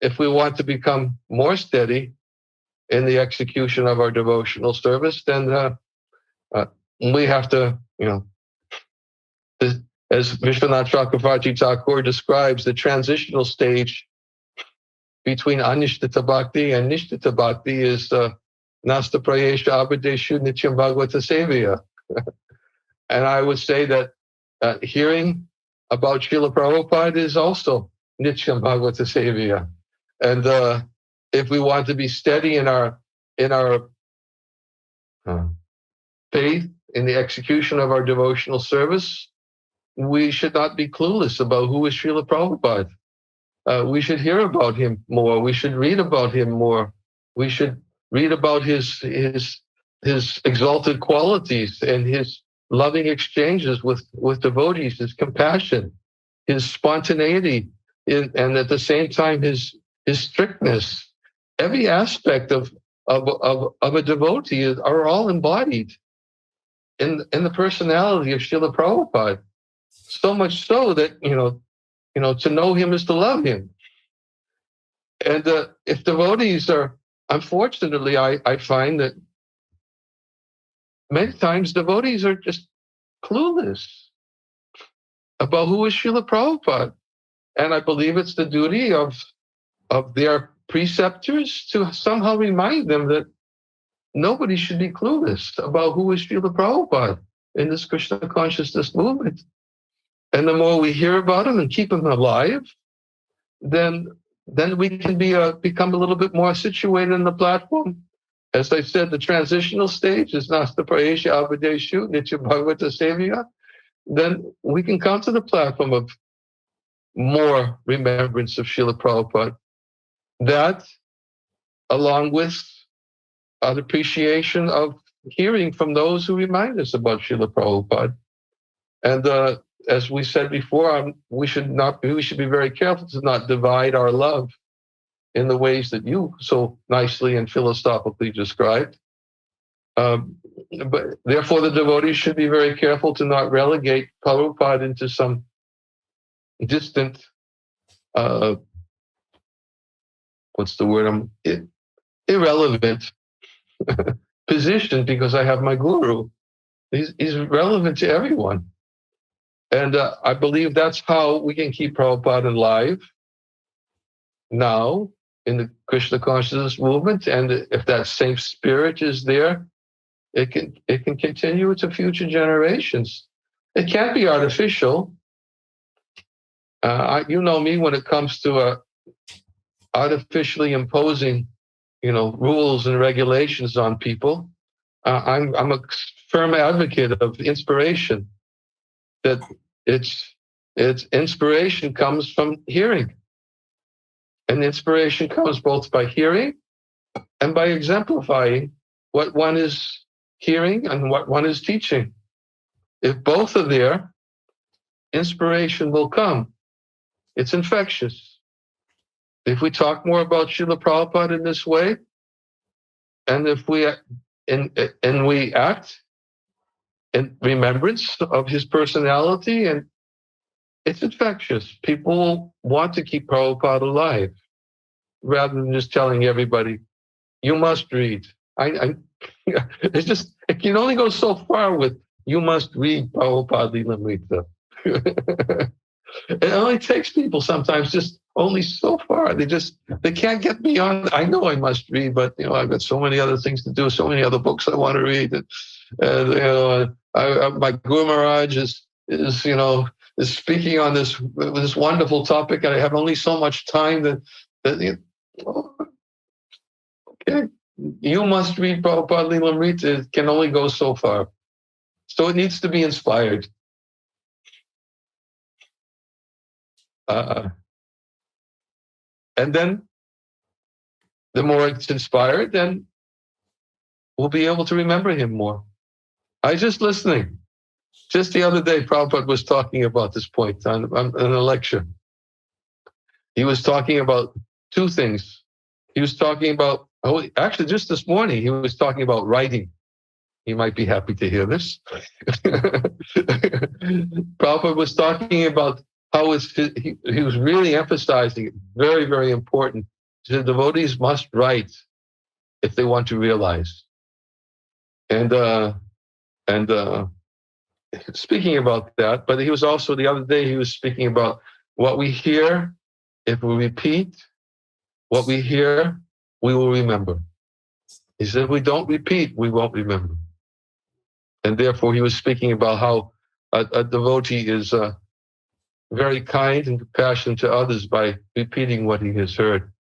if we want to become more steady in the execution of our devotional service, then we have to, as Vishwanath Chakravarti Thakur describes, the transitional stage between Anishtata Bhakti and Nishtata Bhakti is Nasta Prayesha Abhadeshu Nityam Bhagavata Sevaya. And I would say that hearing about Srila Prabhupada is also Nityam Bhagavata Sevaya. And if we want to be steady in our faith, in the execution of our devotional service, we should not be clueless about who is Srila Prabhupada. We should hear about him more. We should read about him more. We should read about his exalted qualities and his loving exchanges with devotees, his compassion. his spontaneity, and at the same time his strictness. Every aspect of a devotee are all embodied in the personality of Srila Prabhupada. So much so that to know him is to love him. And if devotees are, unfortunately, I find that many times devotees are just clueless about who is Srila Prabhupada. And I believe it's the duty of their preceptors to somehow remind them that nobody should be clueless about who is Srila Prabhupada in this Krishna consciousness movement. And the more we hear about him and keep him alive, then we can become a little bit more situated in the platform. As I said, the transitional stage is Nasta Prayesha Abhadeshu Nitya Bhagavata Sevya. Then we can come to the platform of more remembrance of Srila Prabhupada. That, along with an appreciation of hearing from those who remind us about Srila Prabhupada. And as we said before, we should be very careful to not divide our love in the ways that you so nicely and philosophically described. But therefore, the devotees should be very careful to not relegate Prabhupada into some distant, irrelevant position because I have my guru. He's relevant to everyone. And I believe that's how we can keep Prabhupada alive now in the Krishna consciousness movement. And if that same spirit is there, it can continue into future generations. It can't be artificial. You know me when it comes to artificially imposing, rules and regulations on people. I'm a firm advocate of inspiration. That it's inspiration comes from hearing, and inspiration comes both by hearing and by exemplifying what one is hearing and what one is teaching. If both are there, inspiration will come. It's infectious. If we talk more about Srila Prabhupada in this way, and if we act in remembrance of his personality, and it's infectious. People want to keep Prabhupada alive, rather than just telling everybody, you must read. It can only go so far with, you must read Prabhupada Lilamrita. It only takes people sometimes just only so far. They can't get beyond, I know I must read, but I've got so many other things to do, so many other books I want to read. My Guru Maharaj is speaking on this wonderful topic, and I have only so much time that okay, you must read Prabhupada Lilamrita. It can only go so far. So it needs to be inspired. And then the more it's inspired, then we'll be able to remember him more. I was just listening. Just the other day, Prabhupada was talking about this point on a lecture. He was talking about two things. He was talking about, actually just this morning, he was talking about writing. He might be happy to hear this. Prabhupada was talking about how he was really emphasizing it, very, very important. The devotees must write if they want to realize. And speaking about that, but he was also, the other day, he was speaking about what we hear, if we repeat what we hear, we will remember. He said, if we don't repeat, we won't remember. And therefore, he was speaking about how a devotee is very kind and compassionate to others by repeating what he has heard,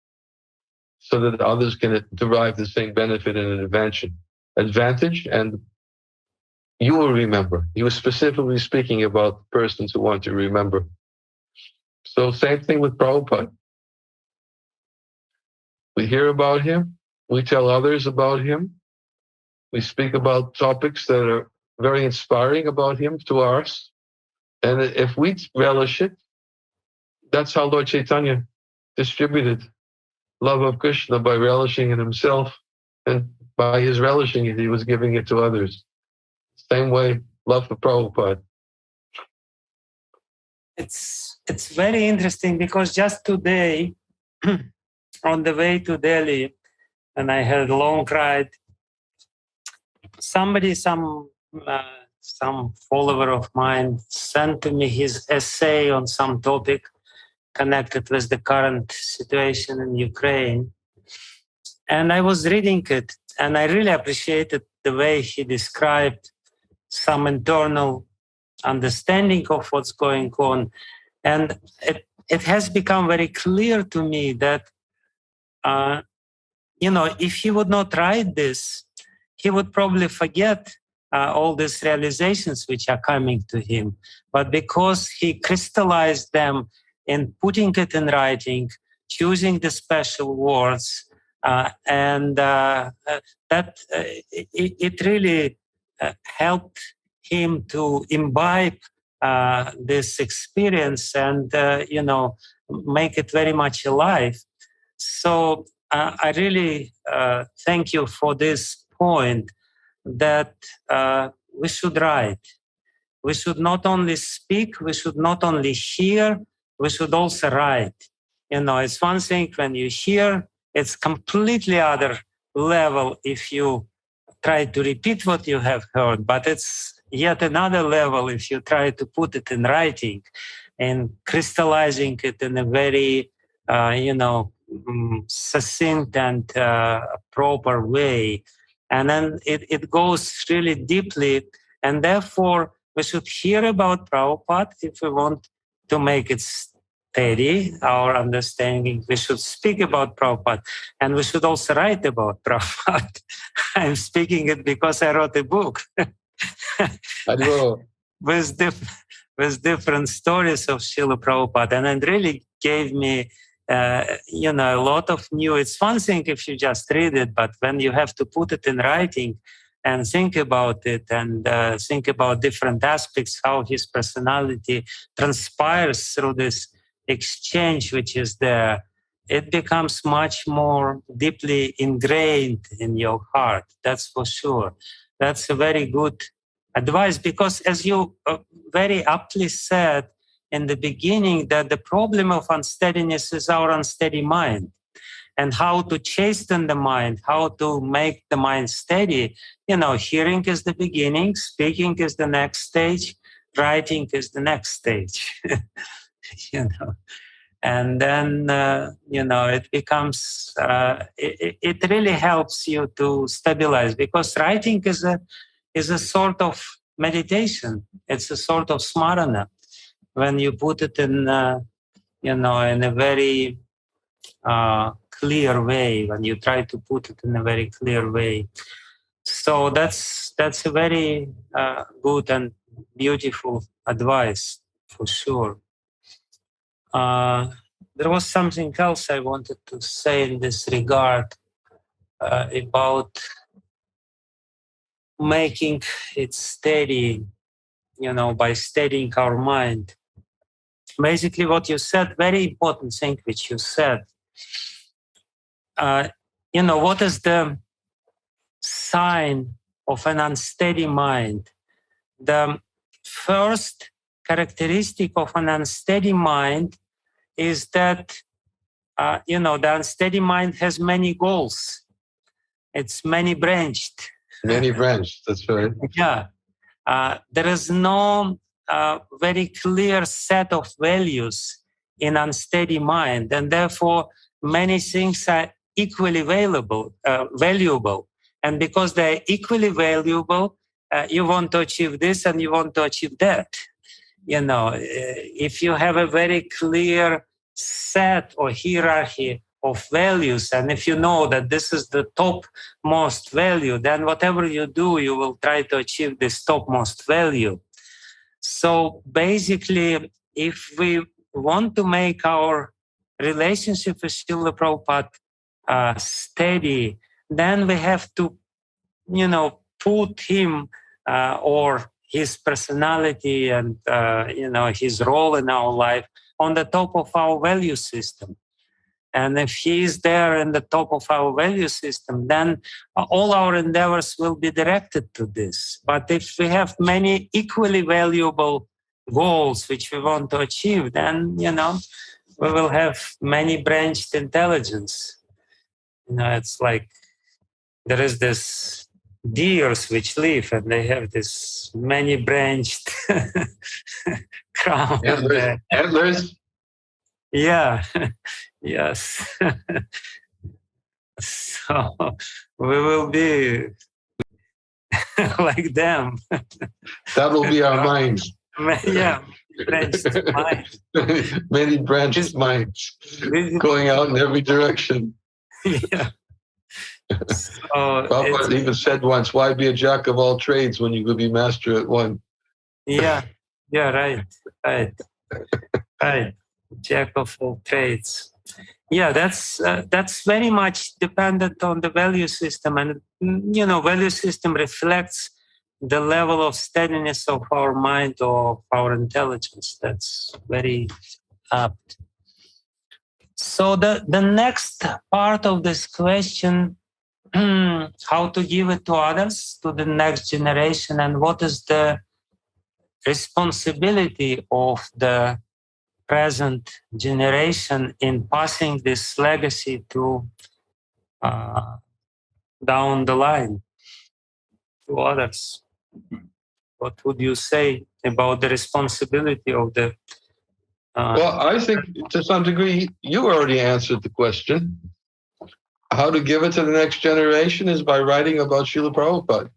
so that others can derive the same benefit and advantage, and you will remember. He was specifically speaking about persons who want to remember. So same thing with Prabhupada. We hear about him, we tell others about him, we speak about topics that are very inspiring about him to us, and if we relish it, That's how Lord Chaitanya distributed love of Krishna, by relishing it himself, and by his relishing it, he was giving it to others. Same way, love for Prabhupada. It's very interesting because just today, on the way to Delhi, and I had a long ride, some follower of mine sent to me his essay on some topic connected with the current situation in Ukraine. And I was reading it, and I really appreciated the way he described some internal understanding of what's going on. And it has become very clear to me that, if he would not write this, he would probably forget all these realizations which are coming to him. But because he crystallized them in putting it in writing, choosing the special words, and that it really helped him to imbibe this experience and, make it very much alive. So I really thank you for this point that we should write. We should not only speak, we should not only hear, we should also write. It's one thing when you hear, it's completely other level if you try to repeat what you have heard, but it's yet another level if you try to put it in writing and crystallizing it in a very, succinct and proper way. And then it goes really deeply. And therefore, we should hear about Prabhupada if we want to make it steady, our understanding. We should speak about Prabhupada. And we should also write about Prabhupada. I'm speaking it because I wrote a book. with different stories of Srila Prabhupada. And it really gave me a lot of new. It's one thing if you just read it, but when you have to put it in writing and think about it and think about different aspects, how his personality transpires through this exchange which is there, it becomes much more deeply ingrained in your heart. That's for sure. That's a very good advice because, as you very aptly said in the beginning, that the problem of unsteadiness is our unsteady mind. And how to chasten the mind, how to make the mind steady. Hearing is the beginning, speaking is the next stage, writing is the next stage. And then, it becomes, it really helps you to stabilize because writing is a sort of meditation. It's a sort of smarana. When you put it in, in a very clear way, when you try to put it in a very clear way. So that's a very good and beautiful advice, for sure. There was something else I wanted to say in this regard about making it steady, by steadying our mind. Basically, what you said, very important thing which you said. What is the sign of an unsteady mind? The first characteristic of an unsteady mind is that, the unsteady mind has many goals. It's many branched. Many branched, that's right. Yeah. There is no very clear set of values in unsteady mind, and therefore many things are equally valuable. And because they're equally valuable, you want to achieve this and you want to achieve that. If you have a very clear set or hierarchy of values, and if you know that this is the topmost value, then whatever you do, you will try to achieve this topmost value. So basically, if we want to make our relationship with Srila Prabhupada steady, then we have to, put him or his personality and, his role in our life on the top of our value system. And if he is there in the top of our value system, then all our endeavors will be directed to this. But if we have many equally valuable goals which we want to achieve, then, we will have many branched intelligence. It's like there is this deers which live and they have this many branched crown. Antlers. Yeah, yes. So we will be like them. That will be our minds. Yeah, branched minds. Many branched minds going out in every direction. Yeah. So Prabhupada even said once, why be a jack of all trades when you could be master at one? Yeah, right. Jack of all trades. Yeah, that's very much dependent on the value system, and value system reflects the level of steadiness of our mind or our intelligence. That's very apt. So the next part of this question, how to give it to others, to the next generation, and what is the responsibility of the present generation in passing this legacy to down the line to others. What would you say about the responsibility of the well, I think to some degree you already answered the question. How to give it to the next generation is by writing about Srila Prabhupada.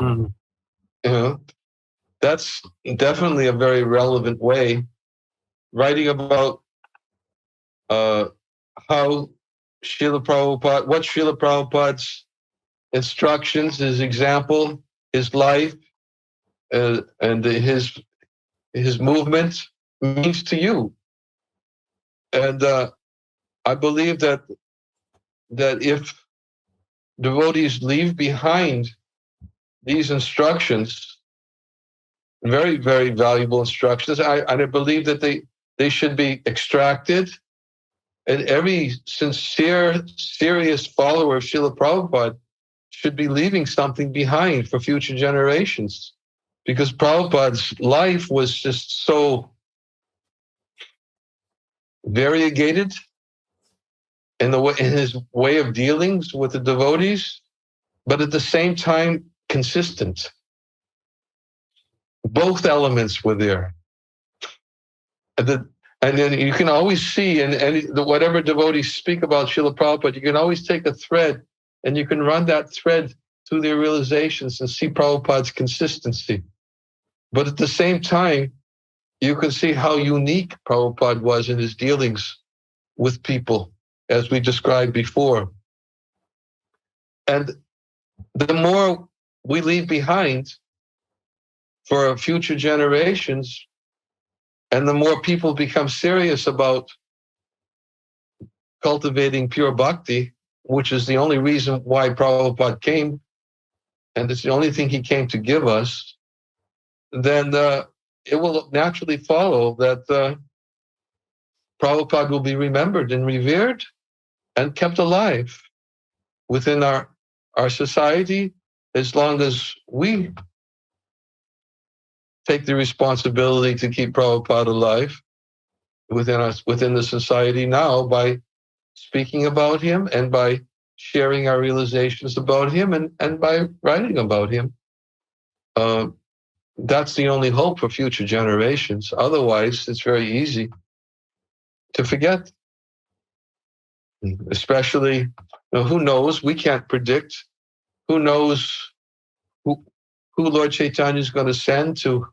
Mm-hmm. That's definitely a very relevant way. Writing about how Srila Prabhupada, what Srila Prabhupada's instructions, his example, his life, and his movement means to you. And I believe that if devotees leave behind these instructions, very, very valuable instructions, I believe that they should be extracted, and every sincere, serious follower of Srila Prabhupada should be leaving something behind for future generations, because Prabhupada's life was just so variegated in his way of dealings with the devotees, but at the same time consistent. Both elements were there. And then you can always see in whatever devotees speak about Srila Prabhupada, you can always take a thread and you can run that thread through their realizations and see Prabhupada's consistency. But at the same time, you can see how unique Prabhupada was in his dealings with people, as we described before. And the more we leave behind for future generations, and the more people become serious about cultivating pure bhakti, which is the only reason why Prabhupada came, and it's the only thing he came to give us, then it will naturally follow that Prabhupada will be remembered and revered and kept alive within our society, as long as we take the responsibility to keep Prabhupada alive within the society now, by speaking about him and by sharing our realizations about him and by writing about him. That's the only hope for future generations. Otherwise, it's very easy to forget. Especially, who knows? We can't predict. Who knows who Lord Chaitanya is going to send to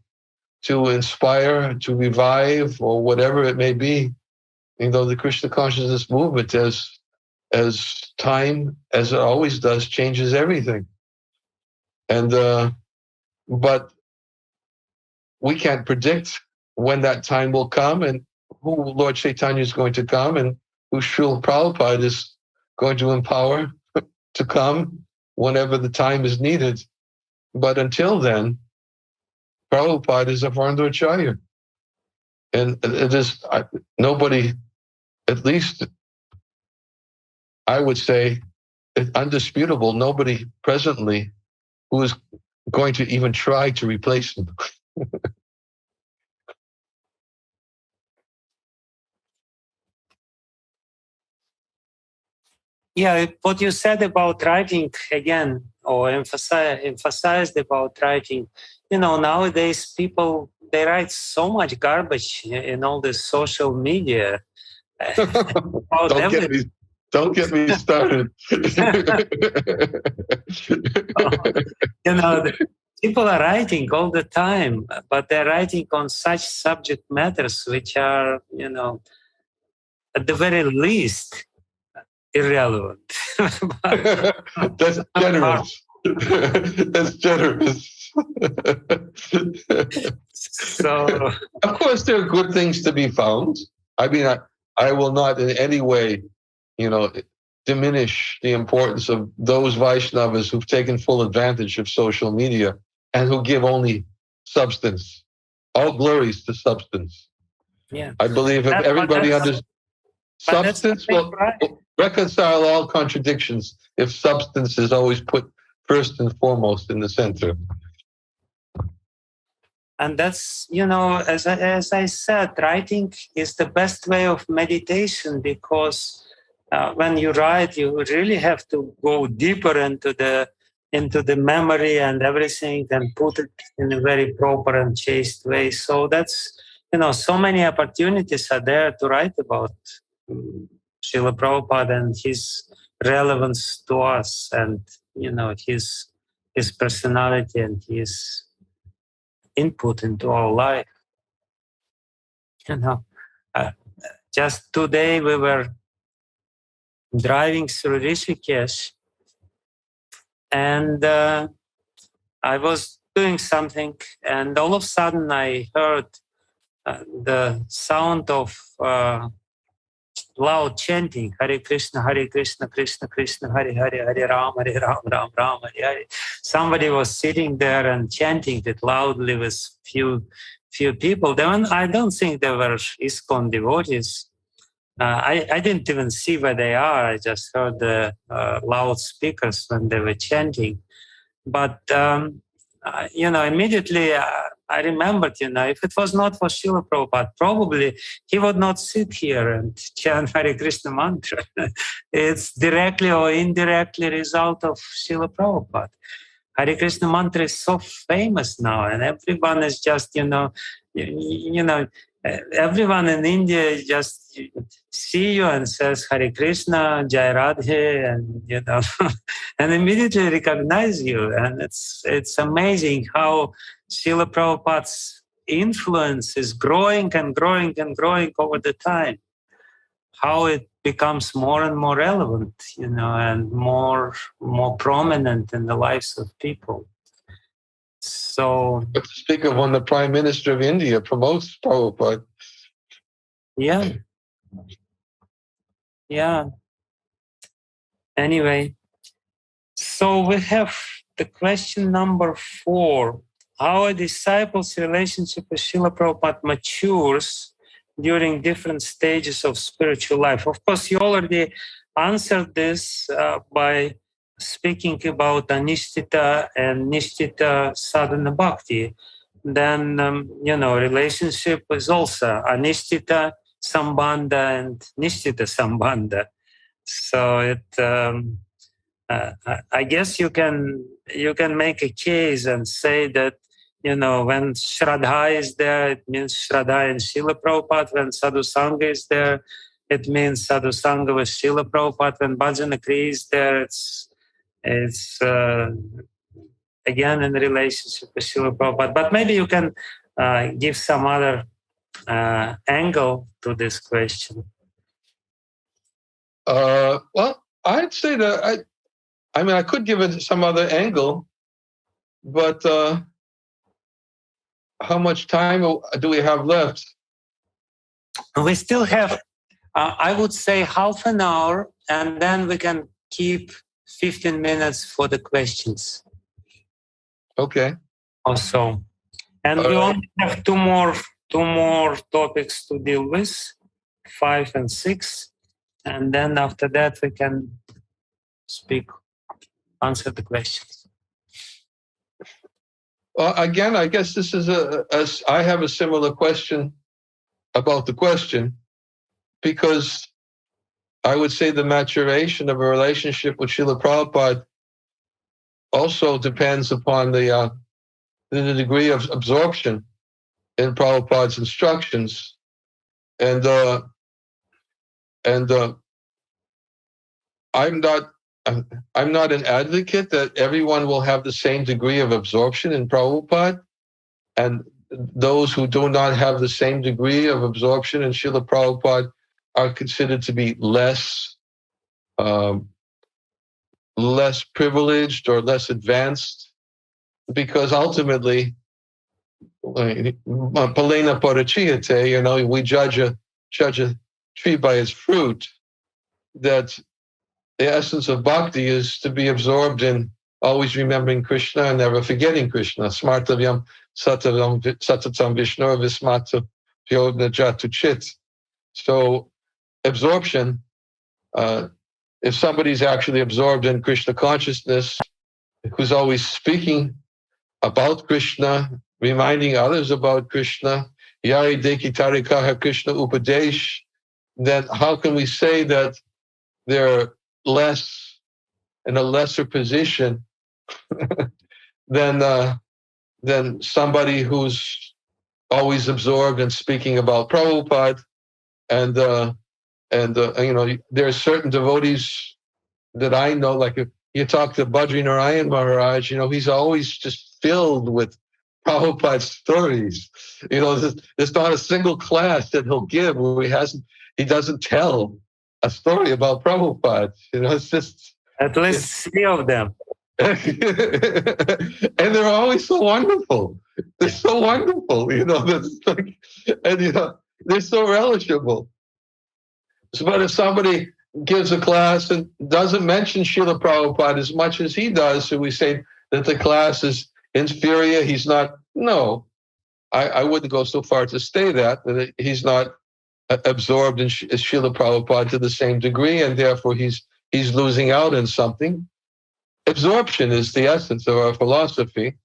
inspire, to revive, or whatever it may be. The Krishna consciousness movement, as time, as it always does, changes everything. And but we can't predict when that time will come and who Lord Chaitanya is going to come and who Srila Prabhupada is going to empower to come whenever the time is needed. But until then, Prabhupada is a Varndacharya. And it is nobody, at least I would say, undisputable, nobody presently who is going to even try to replace him. Yeah, what you said about writing again, or emphasized about writing, nowadays people, they write so much garbage in all this social media. Don't get me started. People are writing all the time, but they're writing on such subject matters which are, at the very least, irrelevant. That's generous. That's generous. So, of course, there are good things to be found. I mean, I will not in any way, diminish the importance of those Vaishnavas who've taken full advantage of social media and who give only substance. All glories to substance. Yeah. I believe if everybody understands substance will reconcile all contradictions if substance is always put first and foremost in the center. And that's, as I said, writing is the best way of meditation, because when you write, you really have to go deeper into the memory and everything, and put it in a very proper and chaste way. So that's, so many opportunities are there to write about Srila Prabhupada and his relevance to us, and his personality and his input into our life. Just today we were driving through Rishikesh, and I was doing something, and all of a sudden I heard the sound of loud chanting, Hare Krishna, Krishna Krishna, Hare Hare, Hare Ram, Ram Ram, Hare Hare. Somebody was sitting there and chanting it loudly with few people. I don't think they were ISKCON devotees. I didn't even see where they are. I just heard the loudspeakers when they were chanting. But immediately I remembered, if it was not for Srila Prabhupada, probably he would not sit here and chant Hare Krishna mantra. It's directly or indirectly a result of Srila Prabhupada. Hare Krishna mantra is so famous now, and everyone is just, everyone in India just see you and says Hare Krishna, Jai Radhe, and and immediately recognize you. And it's amazing how Srila Prabhupada's influence is growing and growing and growing over the time. How it becomes more and more relevant, and more prominent in the lives of people. So, but to speak of when the Prime Minister of India promotes Prabhupada. Yeah. Anyway, so we have the question number 4. How a disciple's relationship with Srila Prabhupada matures during different stages of spiritual life. Of course, you already answered this by speaking about Anishtita and Nishtita sadhana bhakti. Then, relationship is also Anishtita sambandha and Nishtita sambandha. So I guess you can make a case and say that, when Shraddha is there, it means Shraddha and Srila Prabhupada. When Sadhu Sangha is there, it means Sadhu Sangha with Srila Prabhupada. When Bhajana Kriya is there, it's again in relationship with Srila Prabhupada. But maybe you can give some other angle to this question. Well, I'd say that I could give it some other angle, but how much time do we have left? We still have, I would say, half an hour, and then we can keep 15 minutes for the questions. Okay. Also. And we only have 2 more two more topics to deal with, 5 and 6, and then after that we can answer the questions. Again, I guess this is I have a similar question about the question, because I would say the maturation of a relationship with Srila Prabhupada also depends upon the degree of absorption in Prabhupada's instructions, and I'm not an advocate that everyone will have the same degree of absorption in Prabhupada, and those who do not have the same degree of absorption in Srila Prabhupada are considered to be less privileged or less advanced, because ultimately, palena parachiyate, we judge a tree by its fruit. That the essence of bhakti is to be absorbed in always remembering Krishna and never forgetting Krishna. Smartavyam satatam Vishnu vismata pyodna jatu chit. So absorption, if somebody's actually absorbed in Krishna consciousness, who's always speaking about Krishna, reminding others about Krishna, yai deki tarikaha Krishna upadesh, then how can we say that they're in a lesser position than somebody who's always absorbed in speaking about Prabhupada? And there are certain devotees that I know, like if you talk to Badri Narayan Maharaj, he's always just filled with Prabhupada's stories. There's not a single class that he'll give where he doesn't tell a story about Prabhupada. It's just at least 3 of them. And they're always so wonderful. They're so wonderful, that's like, and they're so relishable. But if somebody gives a class and doesn't mention Srila Prabhupada as much as he does, so we say that the class is inferior, he's not. No, I wouldn't go so far to say that he's not absorbed in Srila Prabhupada to the same degree, and therefore he's losing out on something. Absorption is the essence of our philosophy,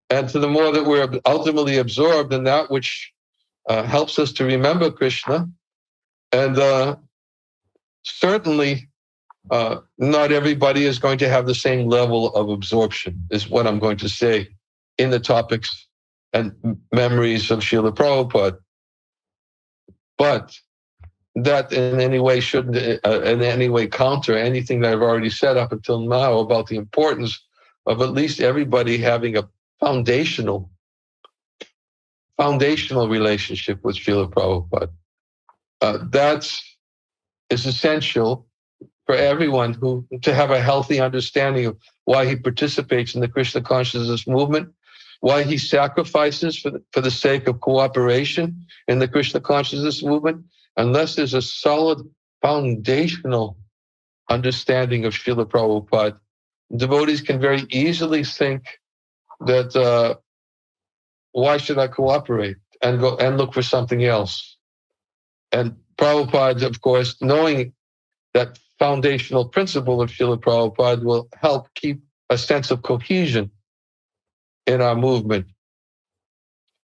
and to the more that we're ultimately absorbed in that which helps us to remember Krishna, and certainly not everybody is going to have the same level of absorption, is what I'm going to say, in the topics and memories of Srila Prabhupada. But that in any way shouldn't in any way counter anything that I've already said up until now about the importance of at least everybody having a foundational relationship with Srila Prabhupada. That is essential for everyone to have a healthy understanding of why he participates in the Krishna consciousness movement, why he sacrifices for the sake of cooperation in the Krishna consciousness movement. Unless there's a solid foundational understanding of Srila Prabhupada, devotees can very easily think that why should I cooperate and go and look for something else? And Prabhupada, of course, knowing that foundational principle of Srila Prabhupada will help keep a sense of cohesion in our movement.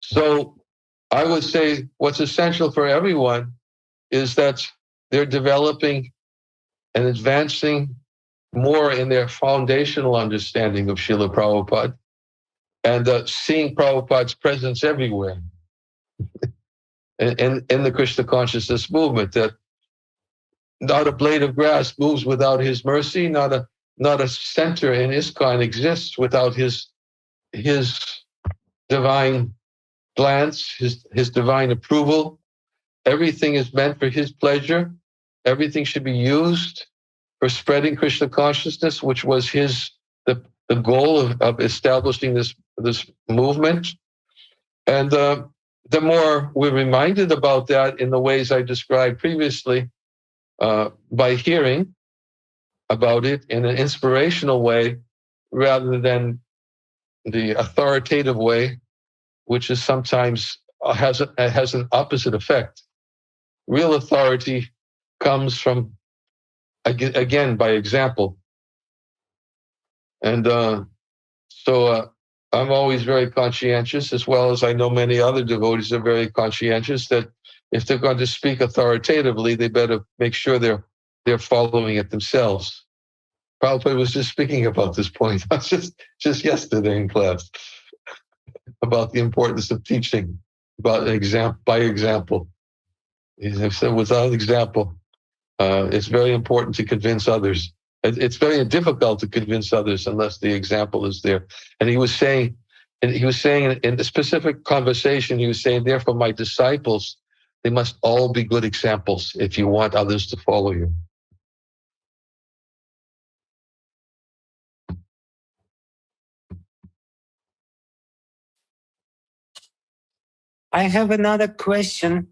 So I would say what's essential for everyone is that they're developing and advancing more in their foundational understanding of Srila Prabhupada, and seeing Prabhupada's presence everywhere in the Krishna consciousness movement, that not a blade of grass moves without his mercy, not a center in ISKCON exists without his divine glance, his divine approval. Everything is meant for his pleasure. Everything should be used for spreading Krishna consciousness, which was the goal of establishing this movement. And the more we're reminded about that in the ways I described previously, by hearing about it in an inspirational way rather than the authoritative way, which is sometimes has an opposite effect. Real authority comes from, again, by example. And so I'm always very conscientious, as well as I know many other devotees are very conscientious, that if they're going to speak authoritatively, they better make sure they're following it themselves. Prabhupada was just speaking about this point just yesterday in class about the importance of teaching by example. He said, without example, it's very important to convince others. It's very difficult to convince others unless the example is there. And he was saying in a specific conversation, he was saying, therefore, my disciples, they must all be good examples if you want others to follow you. I have another question,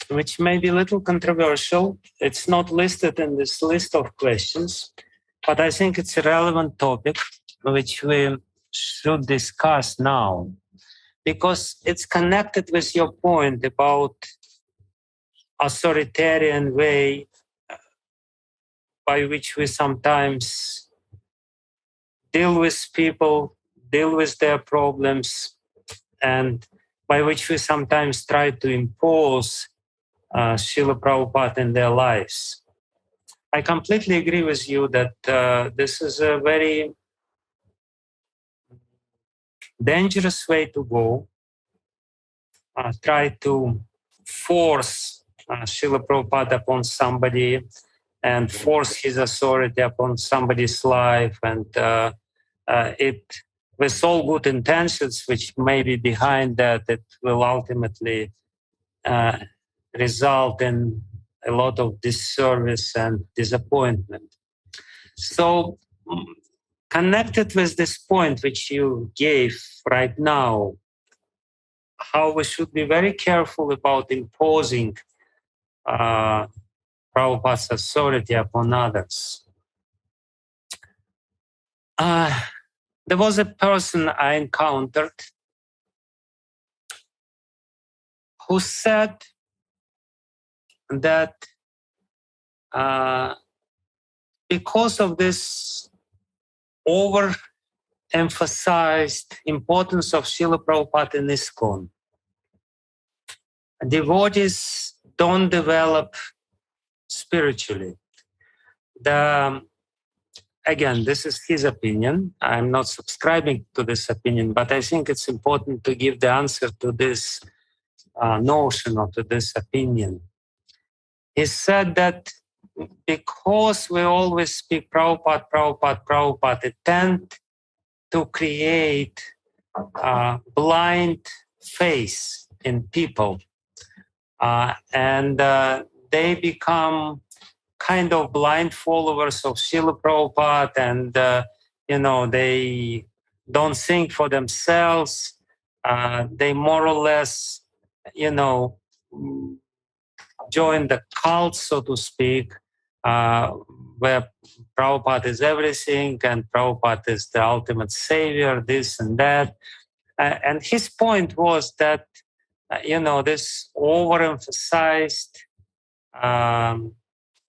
which may be a little controversial. It's not listed in this list of questions, but I think it's a relevant topic which we should discuss now, because it's connected with your point about authoritarian way by which we sometimes deal with people, deal with their problems, and by which we sometimes try to impose Srila Prabhupada in their lives. I completely agree with you that this is a very dangerous way to go. Try to force Srila Prabhupada upon somebody and force his authority upon somebody's life, and it, with all good intentions which may be behind that, it will ultimately result in a lot of disservice and disappointment. So, connected with this point which you gave right now, how we should be very careful about imposing Prabhupada's authority upon others. There was a person I encountered who said that because of this overemphasized importance of Srila Prabhupada in ISKCON, devotees don't develop spiritually. Again, this is his opinion. I'm not subscribing to this opinion, but I think it's important to give the answer to this notion or to this opinion. He said that because we always speak Prabhupada, Prabhupada, Prabhupada, it tends to create a blind faith in people. And they become kind of blind followers of Srila Prabhupada, and they don't think for themselves. They more or less, join the cult, so to speak, where Prabhupada is everything and Prabhupada is the ultimate savior, this and that. And his point was that, this overemphasized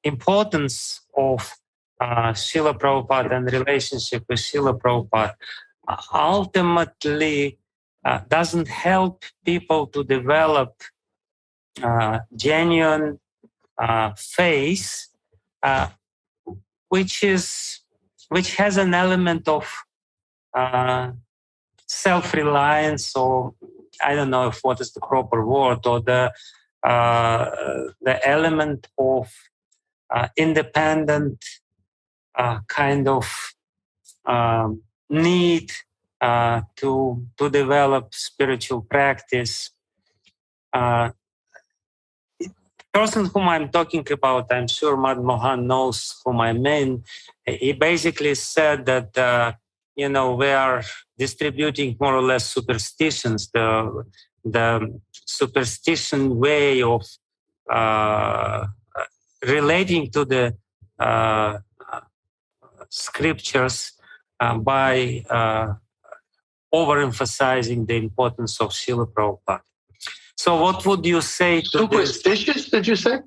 importance of Srila Prabhupada and relationship with Srila Prabhupada ultimately doesn't help people to develop genuine faith, which has an element of self-reliance, or I don't know if what is the proper word, or the element of independent kind of need to develop spiritual practice. Person whom I'm talking about, I'm sure Mad Mohan knows whom I mean. He basically said that we are distributing more or less superstitions, the superstition way of relating to the scriptures by overemphasizing the importance of Srila Prabhupada. So what would you say to this? Superstitious, did you say?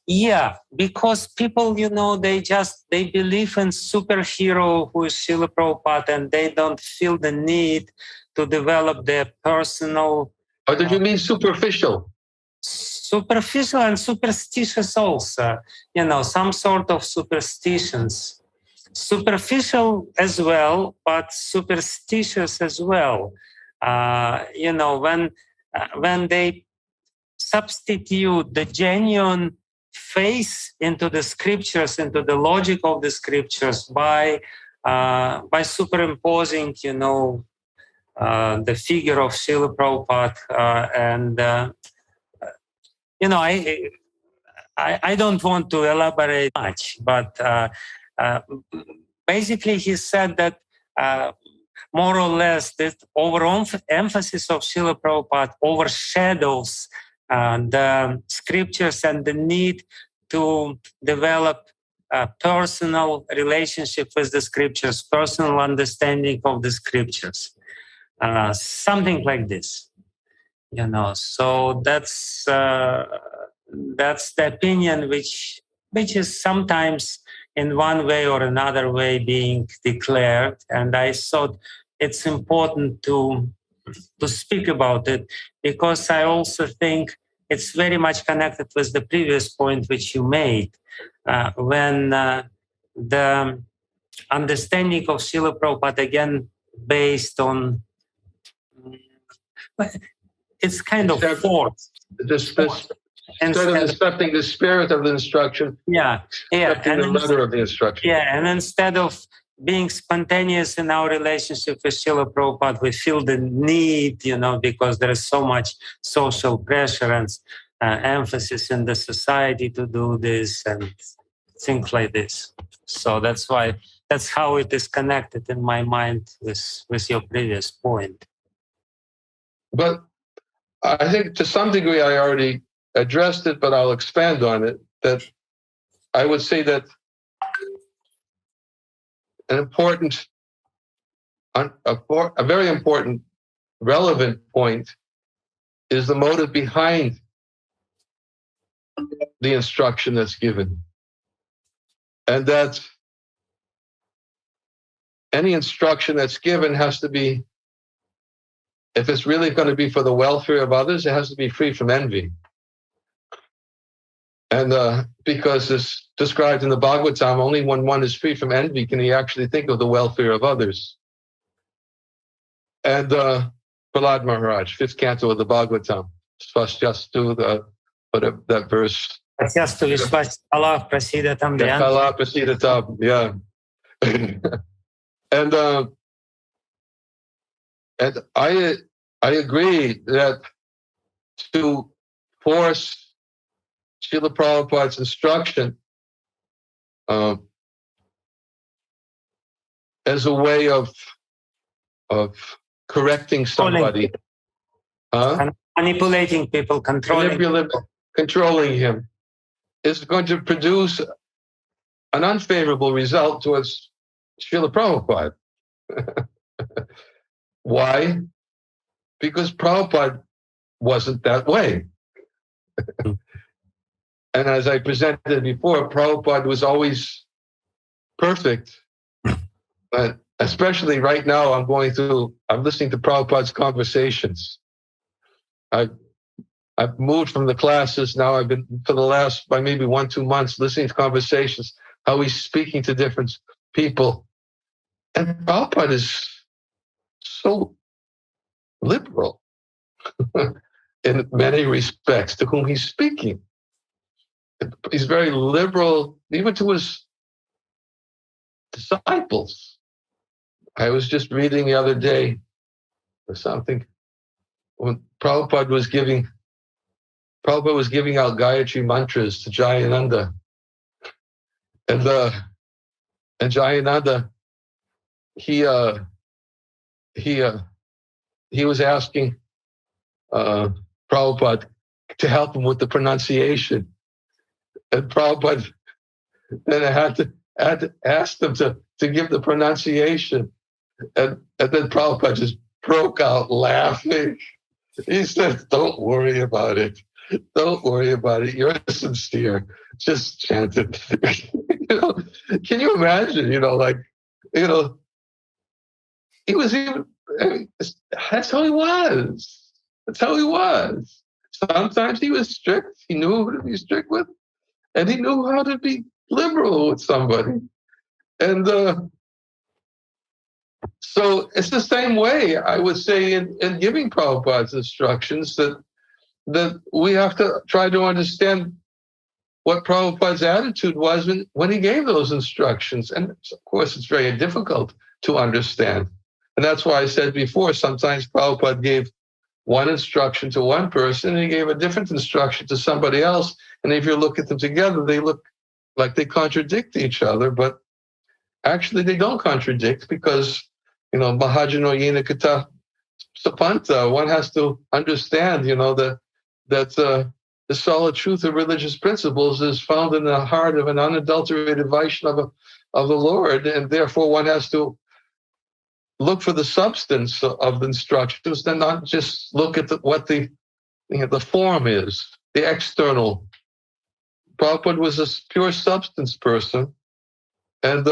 Yeah, because people, they believe in superhero who is Srila Prabhupada, and they don't feel the need to develop their personal. Or did you mean superficial? Superficial and superstitious also, some sort of superstitions. Superficial as well, but superstitious as well. When they substitute the genuine faith into the scriptures, into the logic of the scriptures by superimposing, the figure of Srila Prabhupada, I don't want to elaborate much, but basically he said that more or less that overemphasis of Srila Prabhupada overshadows the scriptures and the need to develop a personal relationship with the scriptures, personal understanding of the scriptures, something like this. So that's the opinion which is sometimes in one way or another way being declared, and I thought it's important to speak about it, because I also think it's very much connected with the previous point which you made, when the understanding of Srila Prabhupada, again, based on, it's kind of force. Instead of accepting the spirit of the instruction, accepting the letter of the instruction. Yeah, and instead of being spontaneous in our relationship with Srila Prabhupada, we feel the need, because there is so much social pressure and emphasis in the society to do this and things like this. So that's how it is connected in my mind with your previous point. But I think to some degree I already addressed it, but I'll expand on it, that I would say that a very important, relevant point is the motive behind the instruction that's given. And that any instruction that's given has to be, if it's really going to be for the welfare of others, it has to be free from envy. And because it's described in the Bhagavatam, only when one is free from envy can he actually think of the welfare of others. And Prahlad Maharaj, 5th canto of the Bhagavatam, Svastyastu, that verse. Svastyastu Vishwasala Prasidatam Kala Prasidatam, yeah. And I agree that to force Srila Prabhupada's instruction as a way of correcting somebody, manipulating people, controlling him, is going to produce an unfavorable result towards Srila Prabhupada. Why? Because Prabhupada wasn't that way. And as I presented before, Prabhupada was always perfect. But especially right now, I'm listening to Prabhupada's conversations. I've moved from the classes. Now I've been, for the last, by maybe 1-2 months, listening to conversations, how he's speaking to different people. And Prabhupada is so liberal in many respects to whom he's speaking. He's very liberal, even to his disciples. I was just reading the other day or something when Prabhupada was giving out Gayatri mantras to Jayananda, and Jayananda, he was asking Prabhupada to help him with the pronunciation. And Prabhupada then had to ask them to give the pronunciation. And then Prabhupada just broke out laughing. He said, don't worry about it. Don't worry about it. You're sincere. Just chant it. Can you imagine, he was even, that's how he was. That's how he was. Sometimes he was strict. He knew who to be strict with, and he knew how to be liberal with somebody. And so it's the same way, I would say, in giving Prabhupada's instructions, that we have to try to understand what Prabhupada's attitude was when he gave those instructions. And of course, it's very difficult to understand. And that's why I said before, sometimes Prabhupada gave one instruction to one person and he gave a different instruction to somebody else. And if you look at them together, they look like they contradict each other, but actually they don't contradict because, Mahajano Yena Kata Sapanta, one has to understand, that the solid truth of religious principles is found in the heart of an unadulterated Vaishnava of the Lord, and therefore one has to look for the substance of the instructions and not just look at what the form is, the external. Prabhupada was a pure substance person, and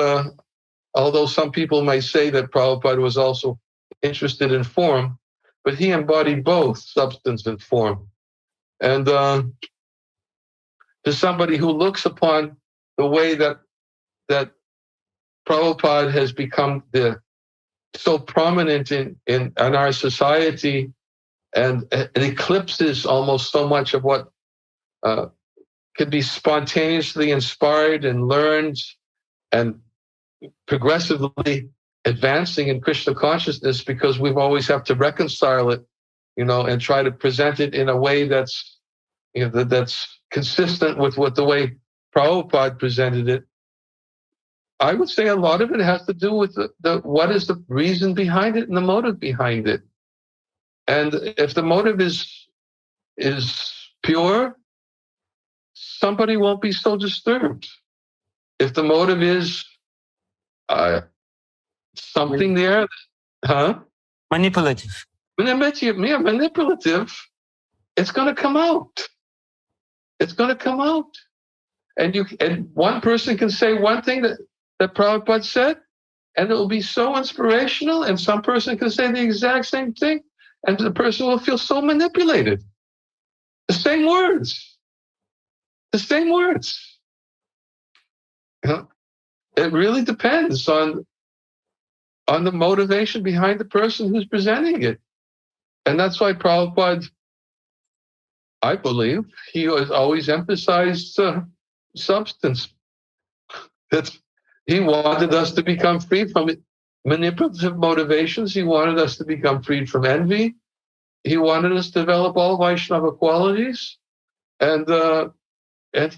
although some people may say that Prabhupada was also interested in form, but he embodied both substance and form. And to somebody who looks upon the way that Prabhupada has become so prominent in our society, and it eclipses almost so much of what could be spontaneously inspired and learned and progressively advancing in Krishna consciousness, because we've always have to reconcile it, and try to present it in a way that's consistent with the way Prabhupada presented it. I would say a lot of it has to do with what is the reason behind it and the motive behind it. And if the motive is pure, somebody won't be so disturbed. If the motive is something there, manipulative, it's going to come out. It's going to come out. And one person can say one thing that Prabhupada said, and it will be so inspirational, and some person can say the exact same thing, and the person will feel so manipulated. The same words. It really depends on the motivation behind the person who's presenting it. And that's why Prabhupada, I believe, he has always emphasized substance. That he wanted us to become free from manipulative motivations. He wanted us to become freed from envy. He wanted us to develop all Vaishnava qualities. And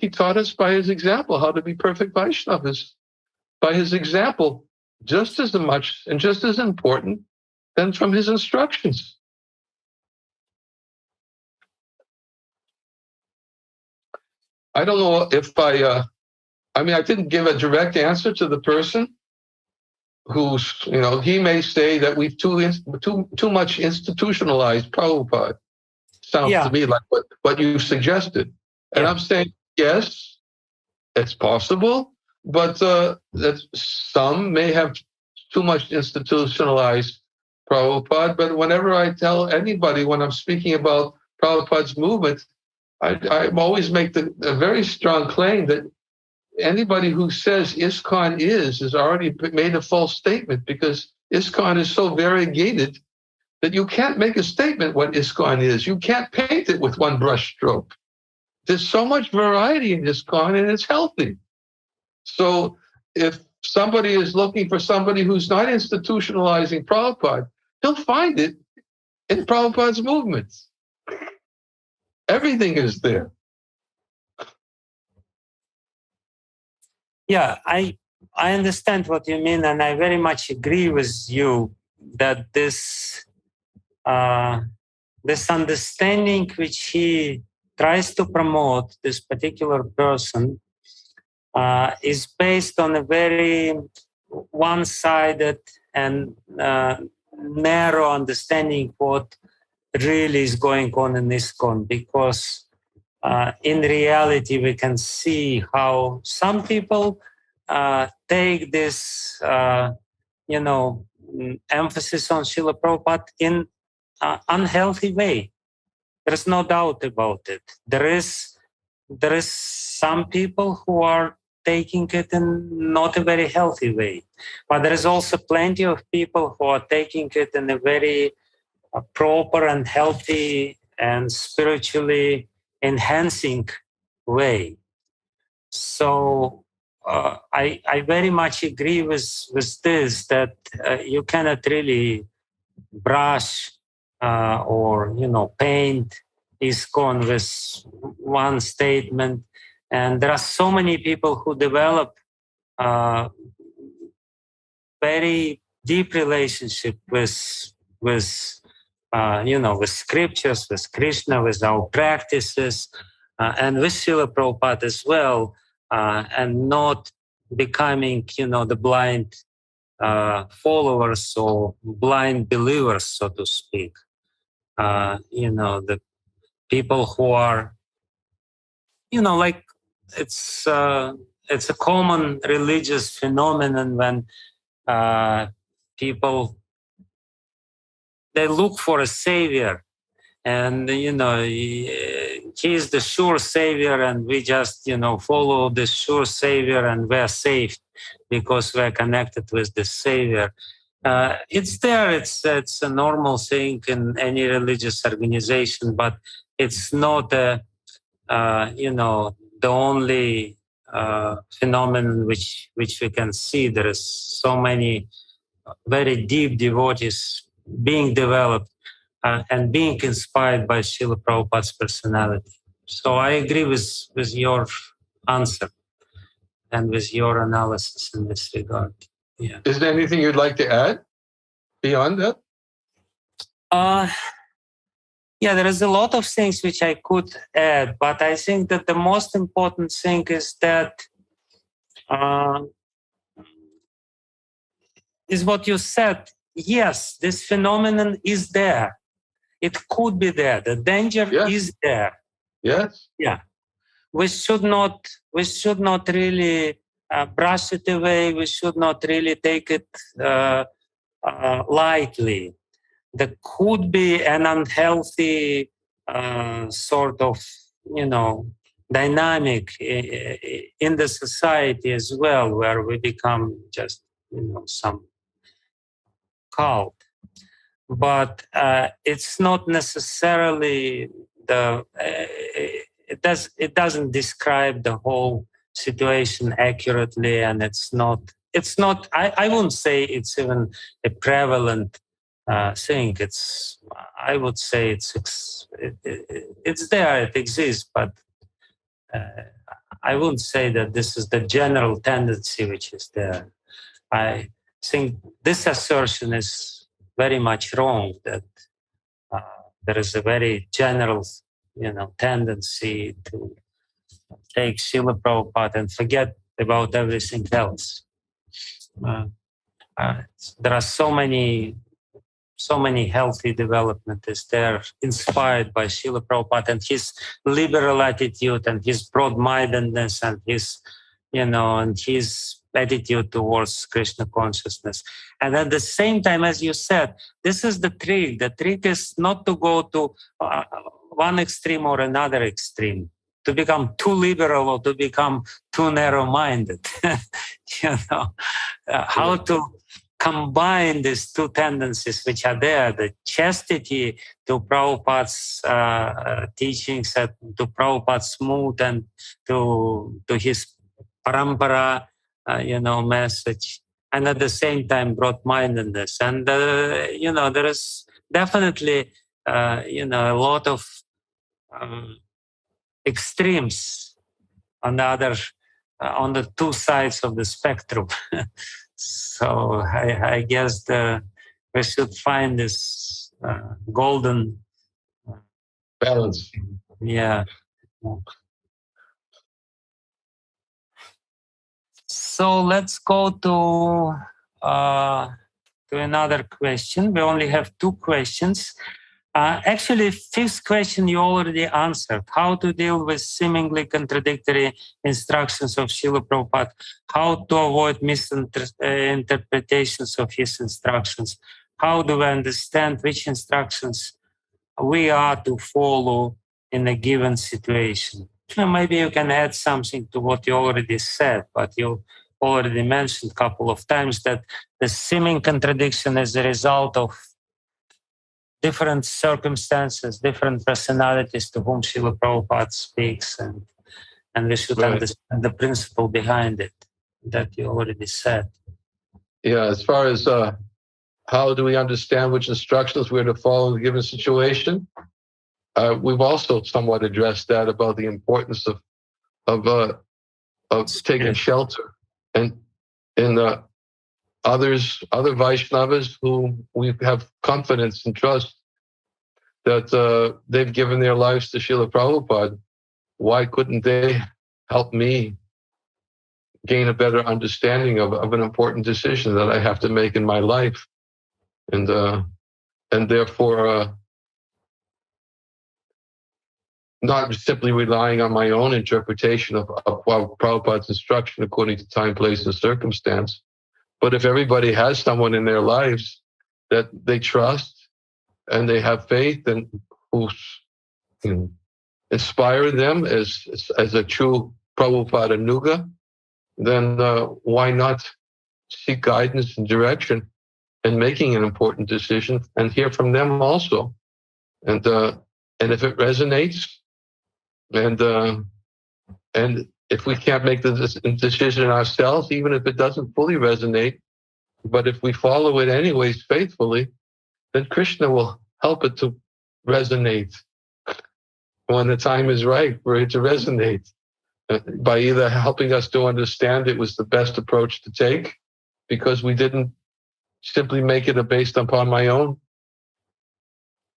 he taught us by his example how to be perfect Vaishnavas. By his example, just as much and just as important than from his instructions. I don't know if I didn't give a direct answer to the person who's, he may say that we've too much institutionalized Prabhupada. Sounds to me like what you suggested. And I'm saying, yes, it's possible, but that some may have too much institutionalized Prabhupada. But whenever I tell anybody, when I'm speaking about Prabhupada's movement, I always make a very strong claim that anybody who says ISKCON has already made a false statement, because ISKCON is so variegated that you can't make a statement what ISKCON is. You can't paint it with one brush stroke. There's so much variety in ISKCON, and it's healthy. So if somebody is looking for somebody who's not institutionalizing Prabhupada, he'll find it in Prabhupada's movements. Everything is there. Yeah, I understand what you mean, and I very much agree with you that this understanding which he tries to promote, this particular person, is based on a very one-sided and narrow understanding what really is going on in ISKCON, because in reality we can see how some people take this, emphasis on Srila Prabhupada in an unhealthy way. There's no doubt about it. There is some people who are taking it in not a very healthy way, but there is also plenty of people who are taking it in a very proper and healthy and spiritually enhancing way. So I very much agree with this, that you cannot really brush or paint ISKCON with one statement. And there are so many people who develop very deep relationship with scriptures, with Krishna, with our practices, and with Srila Prabhupada as well, and not becoming, the blind followers or blind believers, so to speak. The people who are, like it's a common religious phenomenon when people, they look for a savior, and he is the sure savior, and we just follow the sure savior, and we're saved because we're connected with the savior. It's there. It's a normal thing in any religious organization, but it's not the only phenomenon which we can see. There is so many very deep devotees being developed and being inspired by Srila Prabhupada's personality. So I agree with your answer and with your analysis in this regard. Yeah. Is there anything you'd like to add beyond that? Yeah, there is a lot of things which I could add, but I think that the most important thing is that is what you said. Yes, this phenomenon is there. It could be there. The danger is there. Yes. Yeah. We should not really brush it away. We should not really take it lightly. There could be an unhealthy sort of, dynamic in the society as well, where we become just, some cult. But it's not necessarily it doesn't describe the whole situation accurately, and it's not I wouldn't say it's even a prevalent thing. I would say it's there, it exists, but I wouldn't say that this is the general tendency which is there. I think this assertion is very much wrong, that there is a very general, tendency to take Srila Prabhupada and forget about everything else. There are so many healthy developments there, inspired by Srila Prabhupada and his liberal attitude and his broad-mindedness and his, and his attitude towards Krishna consciousness. And at the same time, as you said, this is the trick. The trick is not to go to one extreme or another extreme, to become too liberal or to become too narrow-minded. How to combine these two tendencies which are there, the chastity to Prabhupada's teachings, to Prabhupada's mood, and to his parampara, message, and at the same time broad-mindedness. And there is definitely a lot of extremes on the two sides of the spectrum. So I guess we should find this golden balance. Yeah. So let's go to another question. We only have two questions. Actually, fifth question you already answered. How to deal with seemingly contradictory instructions of Srila Prabhupada? How to avoid misinterpretations of his instructions? How do we understand which instructions we are to follow in a given situation? Maybe you can add something to what you already said, but you already mentioned a couple of times that the seeming contradiction is a result of different circumstances, different personalities to whom Srila Prabhupada speaks, and we should understand the principle behind it that you already said. Yeah, as far as how do we understand which instructions we're to follow in a given situation, we've also somewhat addressed that about the importance of taking shelter, and in other Vaishnavas who we have confidence and trust that they've given their lives to Srila Prabhupada. Why couldn't they help me gain a better understanding of an important decision that I have to make in my life? And therefore, not simply relying on my own interpretation of Prabhupada's instruction according to time, place, and circumstance, but if everybody has someone in their lives that they trust and they have faith and who's inspire them as a true Prabhupada Nuga, then why not seek guidance and direction in making an important decision and hear from them also? And if it resonates, and if we can't make the decision ourselves, even if it doesn't fully resonate, but if we follow it anyways faithfully, then Krishna will help it to resonate when the time is right for it to resonate, by either helping us to understand it was the best approach to take, because we didn't simply make it based upon my own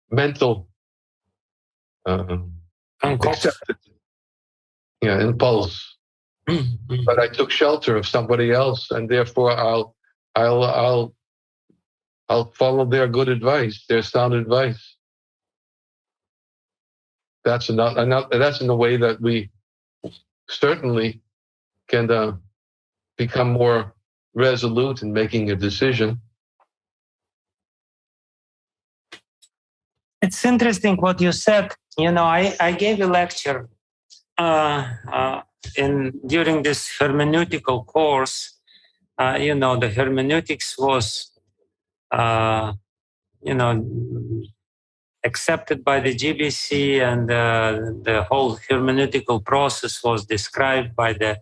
mental impulse, but I took shelter of somebody else, and therefore I'll follow their good advice, their sound advice. That's in a way that we certainly can become more resolute in making a decision. It's interesting what you said. I gave a lecture during this hermeneutical course. The hermeneutics was accepted by the GBC, and the whole hermeneutical process was described by the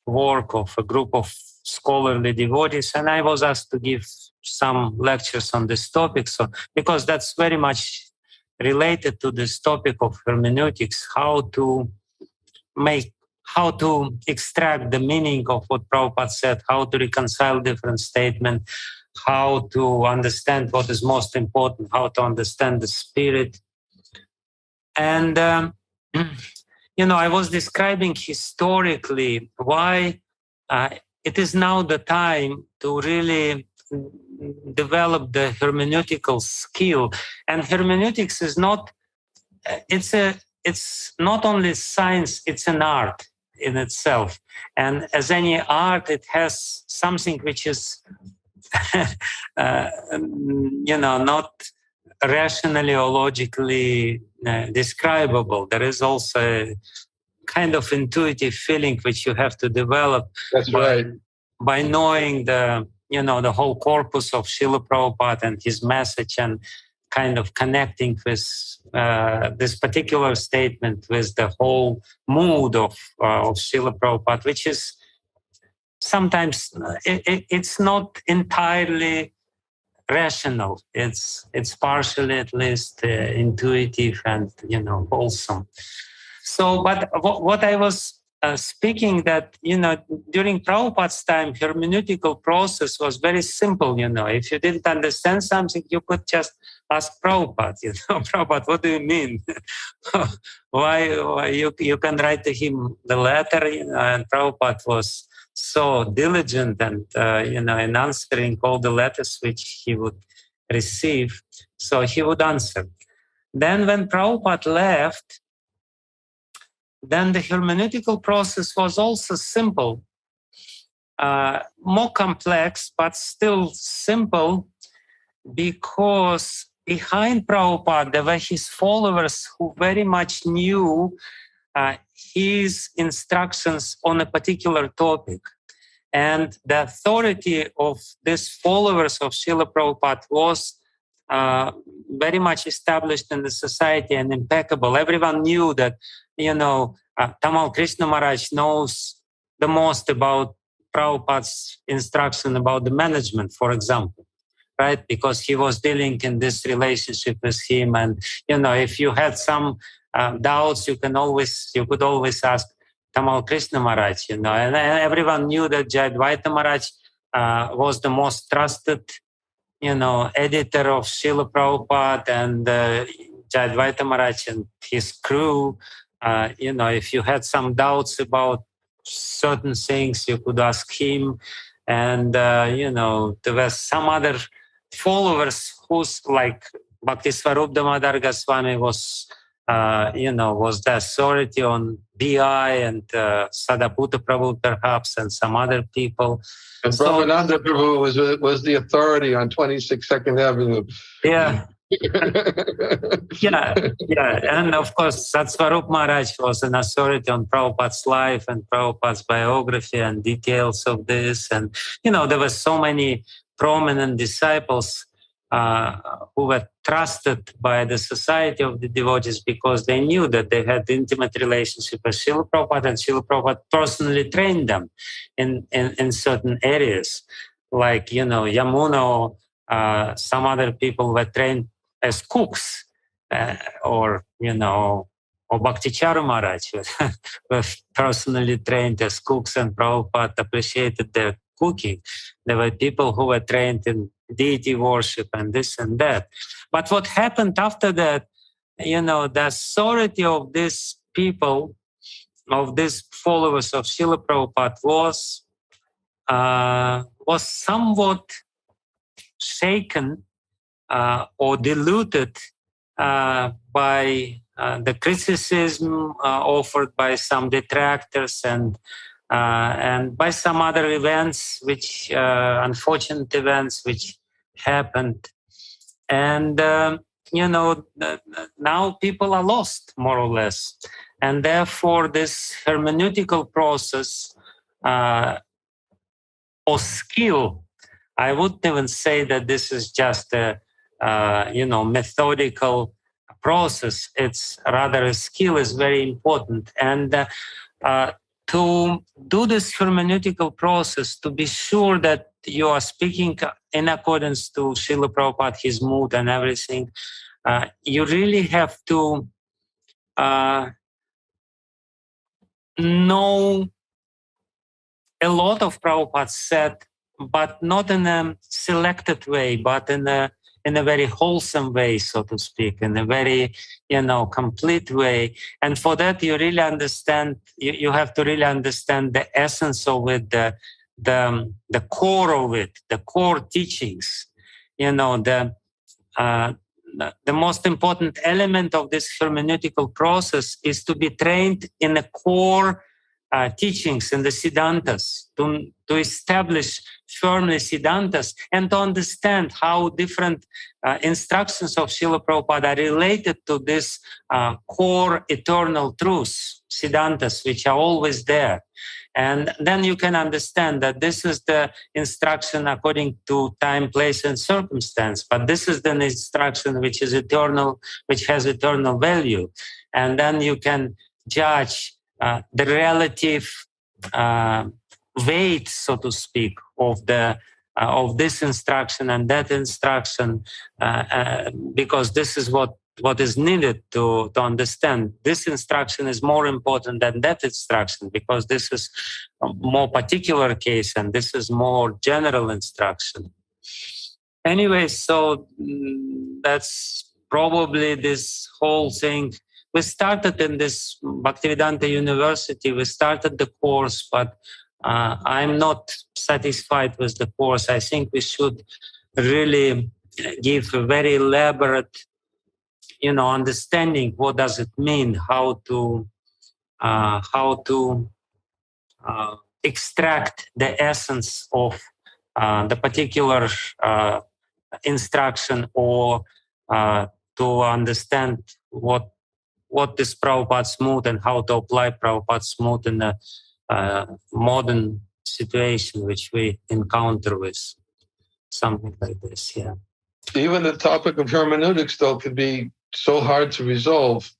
work of a group of scholarly devotees, and I was asked to give some lectures on this topic. So, because that's very much related to this topic of hermeneutics, how to extract the meaning of what Prabhupada said, how to reconcile different statements, how to understand what is most important, how to understand the spirit. And, I was describing historically why it is now the time to really develop the hermeneutical skill. And hermeneutics is not, it's not only science, it's an art in itself. And as any art, it has something which is not rationally or logically describable. There is also a kind of intuitive feeling which you have to develop. That's right. By knowing the whole corpus of Srila Prabhupada and his message, and kind of connecting with this particular statement with the whole mood of Srila Prabhupada, which is sometimes it's not entirely rational. It's partially, at least, intuitive and wholesome. So, but what I was speaking, that during Prabhupada's time, hermeneutical process was very simple. If you didn't understand something, you could just ask Prabhupada. Prabhupada, what do you mean? why you can write to him the letter? And Prabhupada was so diligent and in answering all the letters which he would receive, so he would answer. Then when Prabhupada left, then the hermeneutical process was also simple, more complex, but still simple, because behind Prabhupada, there were his followers who very much knew his instructions on a particular topic. And the authority of these followers of Srila Prabhupada was very much established in the society and impeccable. Everyone knew that, Tamal Krishna Maharaj knows the most about Prabhupada's instruction about the management, for example, right? Because he was dealing in this relationship with him. And, if you had some doubts, you could always ask Tamal Krishna Maharaj, and everyone knew that Jayadvaita Maharaj was the most trusted, editor of Srila Prabhupada, and Jayadvaita Maharaj and his crew. If you had some doubts about certain things, you could ask him. And, there were some other followers who's like Bhakti VIjnana Goswami was the authority on BI, and Sadaputa Prabhu perhaps, and some other people. And Prabhupada Prabhu was the authority on 26 Second Avenue. Yeah. yeah. And of course, Satsvarup Maharaj was an authority on Prabhupada's life and Prabhupada's biography and details of this. And, there were so many prominent disciples who were trusted by the society of the devotees because they knew that they had intimate relationship with Srila Prabhupada, and Srila Prabhupada personally trained them in certain areas. Like, Yamuna or some other people were trained as cooks, or Bhakticharu Maharaj were personally trained as cooks, and Prabhupada appreciated their cooking. There were people who were trained in deity worship and this and that. But what happened after that, the authority of these people, of these followers of Srila Prabhupada was somewhat shaken or diluted by the criticism offered by some detractors and by some other events, which unfortunate events which happened. And now people are lost, more or less, and therefore this hermeneutical process or skill, I wouldn't even say that this is just a methodical process. It's rather a skill is very important. And to do this hermeneutical process, to be sure that you are speaking in accordance to Srila Prabhupada, his mood and everything, you really have to know a lot of Prabhupada said, but not in a selected way, but in a very wholesome way, so to speak, in a very, complete way. And for that, you really understand, you have to really understand the essence of it, the core of it, the core teachings, the most important element of this hermeneutical process is to be trained in the core teachings in the Siddhantas, to establish firmly Siddhantas and to understand how different instructions of Srila Prabhupada are related to this core eternal truths, Siddhantas, which are always there. And then you can understand that this is the instruction according to time, place, and circumstance. But this is the instruction which is eternal, which has eternal value. And then you can judge the relative weight, so to speak, of this instruction and that instruction, because this is what is needed to understand. This instruction is more important than that instruction because this is a more particular case and this is more general instruction. Anyway, so that's probably this whole thing. We started in this Bhaktivedanta University, we started the course, but I'm not satisfied with the course. I think we should really give a very elaborate understanding what does it mean, how to extract the essence of the particular instruction, or to understand what is Prabhupada's mood and how to apply Prabhupada's mood in a modern situation which we encounter with something like this. Yeah. Even the topic of hermeneutics, though, can be so hard to resolve.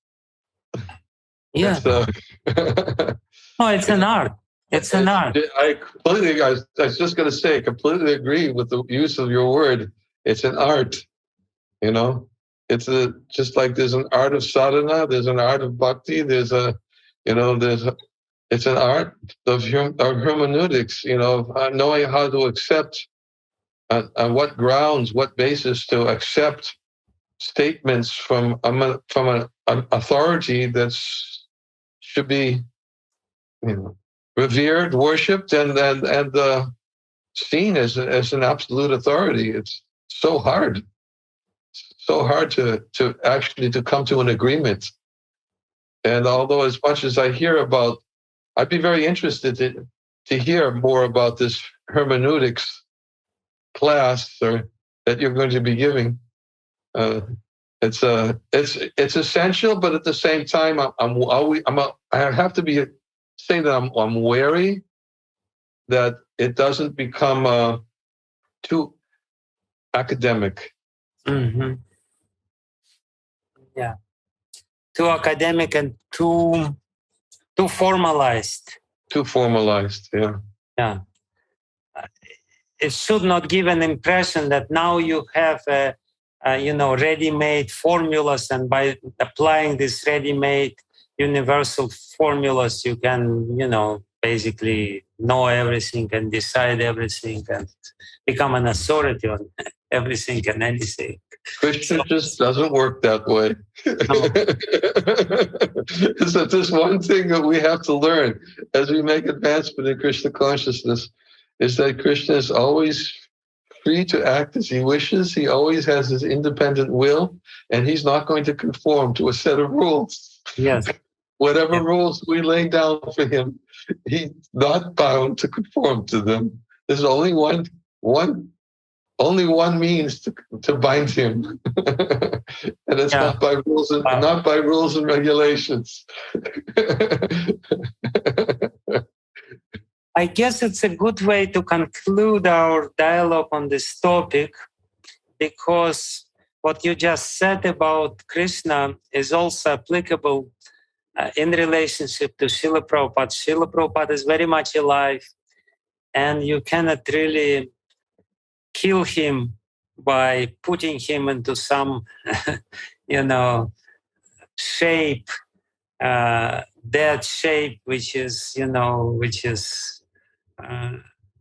Yeah. No, it's an art. It's an art. I was just going to say, completely agree with the use of your word. It's an art. It's just like there's an art of sadhana, there's an art of bhakti, it's an art of hermeneutics, of knowing how to accept, on what grounds, what basis to accept statements from an authority that should be, revered, worshipped, and seen as an absolute authority. It's so hard. So hard to actually to come to an agreement. And although as much as I hear about, I'd be very interested to hear more about this hermeneutics class that you're going to be giving. It's essential, but at the same time, I have to say that I'm wary that it doesn't become too academic. Mm-hmm. Yeah, too academic and too formalized. Too formalized, yeah. Yeah. It should not give an impression that now you have ready-made formulas, and by applying these ready-made universal formulas, you can, basically know everything and decide everything and become an authority on everything and anything. Krishna just doesn't work that way. No. So this one thing that we have to learn as we make advancement in Krishna consciousness is that Krishna is always free to act as he wishes. He always has his independent will, and he's not going to conform to a set of rules. Yes. Whatever rules we lay down for him, he's not bound to conform to them. There's only one means to bind him, and it's not by rules and regulations. I guess it's a good way to conclude our dialogue on this topic, because what you just said about Krishna is also applicable in relationship to Srila Prabhupada. Srila Prabhupada is very much alive, and you cannot really kill him by putting him into some, shape, dead shape, which is,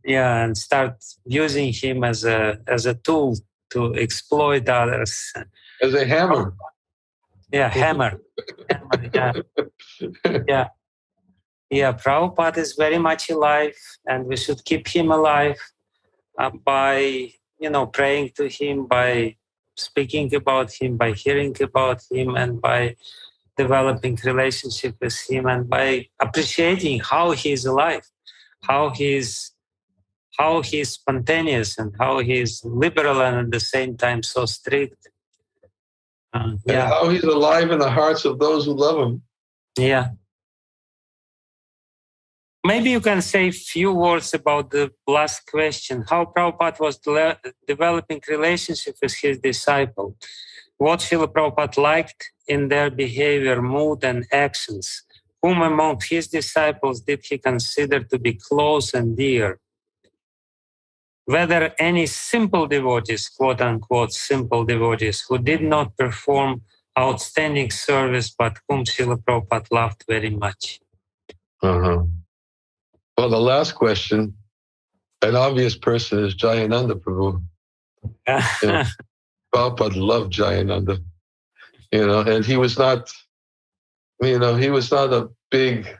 and start using him as a tool to exploit others. As a hammer. Yeah, hammer. Yeah, Prabhupada is very much alive, and we should keep him alive by, praying to him, by speaking about him, by hearing about him, and by developing relationship with him, and by appreciating how he is alive, how he's spontaneous, and how he's liberal and at the same time so strict. And how he's alive in the hearts of those who love him. Yeah. Maybe you can say a few words about the last question, how Prabhupada was developing relationship with his disciple, what Srila Prabhupada liked in their behavior, mood, and actions, whom among his disciples did he consider to be close and dear, whether any simple devotees, quote unquote, simple devotees, who did not perform outstanding service, but whom Srila Prabhupada loved very much. Uh-huh. Well, the last question, an obvious person is Jayananda Prabhu. Prabhupada loved Jayananda, and he was not, he was not a big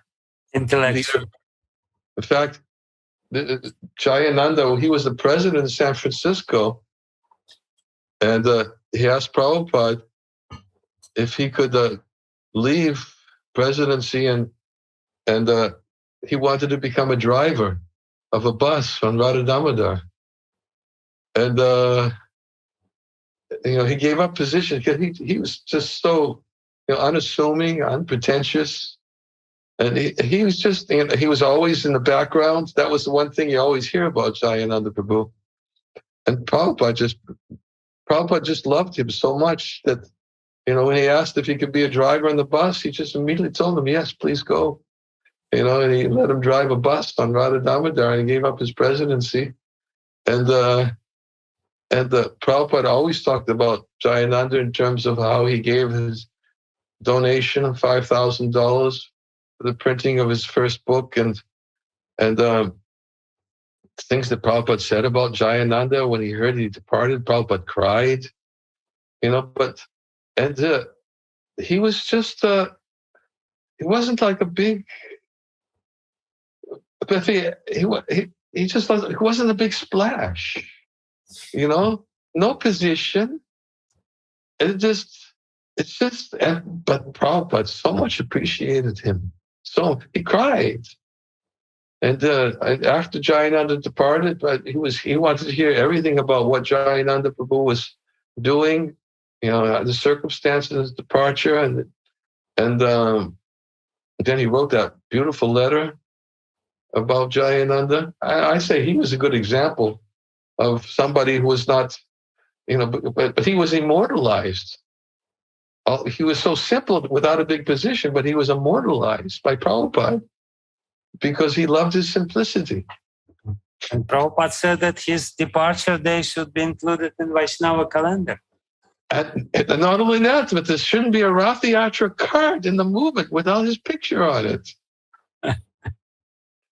intellectual leader. In fact, Jayananda, he was the president of San Francisco, and he asked Prabhupada, if he could leave presidency and he wanted to become a driver of a bus on Radha Damodar. And, he gave up position because he was just so, unassuming, unpretentious. And he was just, he was always in the background. That was the one thing you always hear about Jayananda Prabhu. And Prabhupada just loved him so much that, when he asked if he could be a driver on the bus, he just immediately told him, yes, please go. And he let him drive a bus on Radha Damodar, and he gave up his presidency. And Prabhupada always talked about Jayananda in terms of how he gave his donation of $5,000 for the printing of his first book, and things that Prabhupada said about Jayananda when he heard he departed. Prabhupada cried, he was just he wasn't like a big. But he wasn't a big splash, no position. But Prabhupada so much appreciated him. So he cried. And after Jayananda departed, but he wanted to hear everything about what Jayananda Prabhu was doing, the circumstances of his departure. And then he wrote that beautiful letter about Jayananda. I say he was a good example of somebody who was not, but he was immortalized. He was so simple without a big position, but he was immortalized by Prabhupada because he loved his simplicity. And Prabhupada said that his departure day should be included in Vaishnava calendar. And not only that, but there shouldn't be a Rath Yatra card in the movement without his picture on it.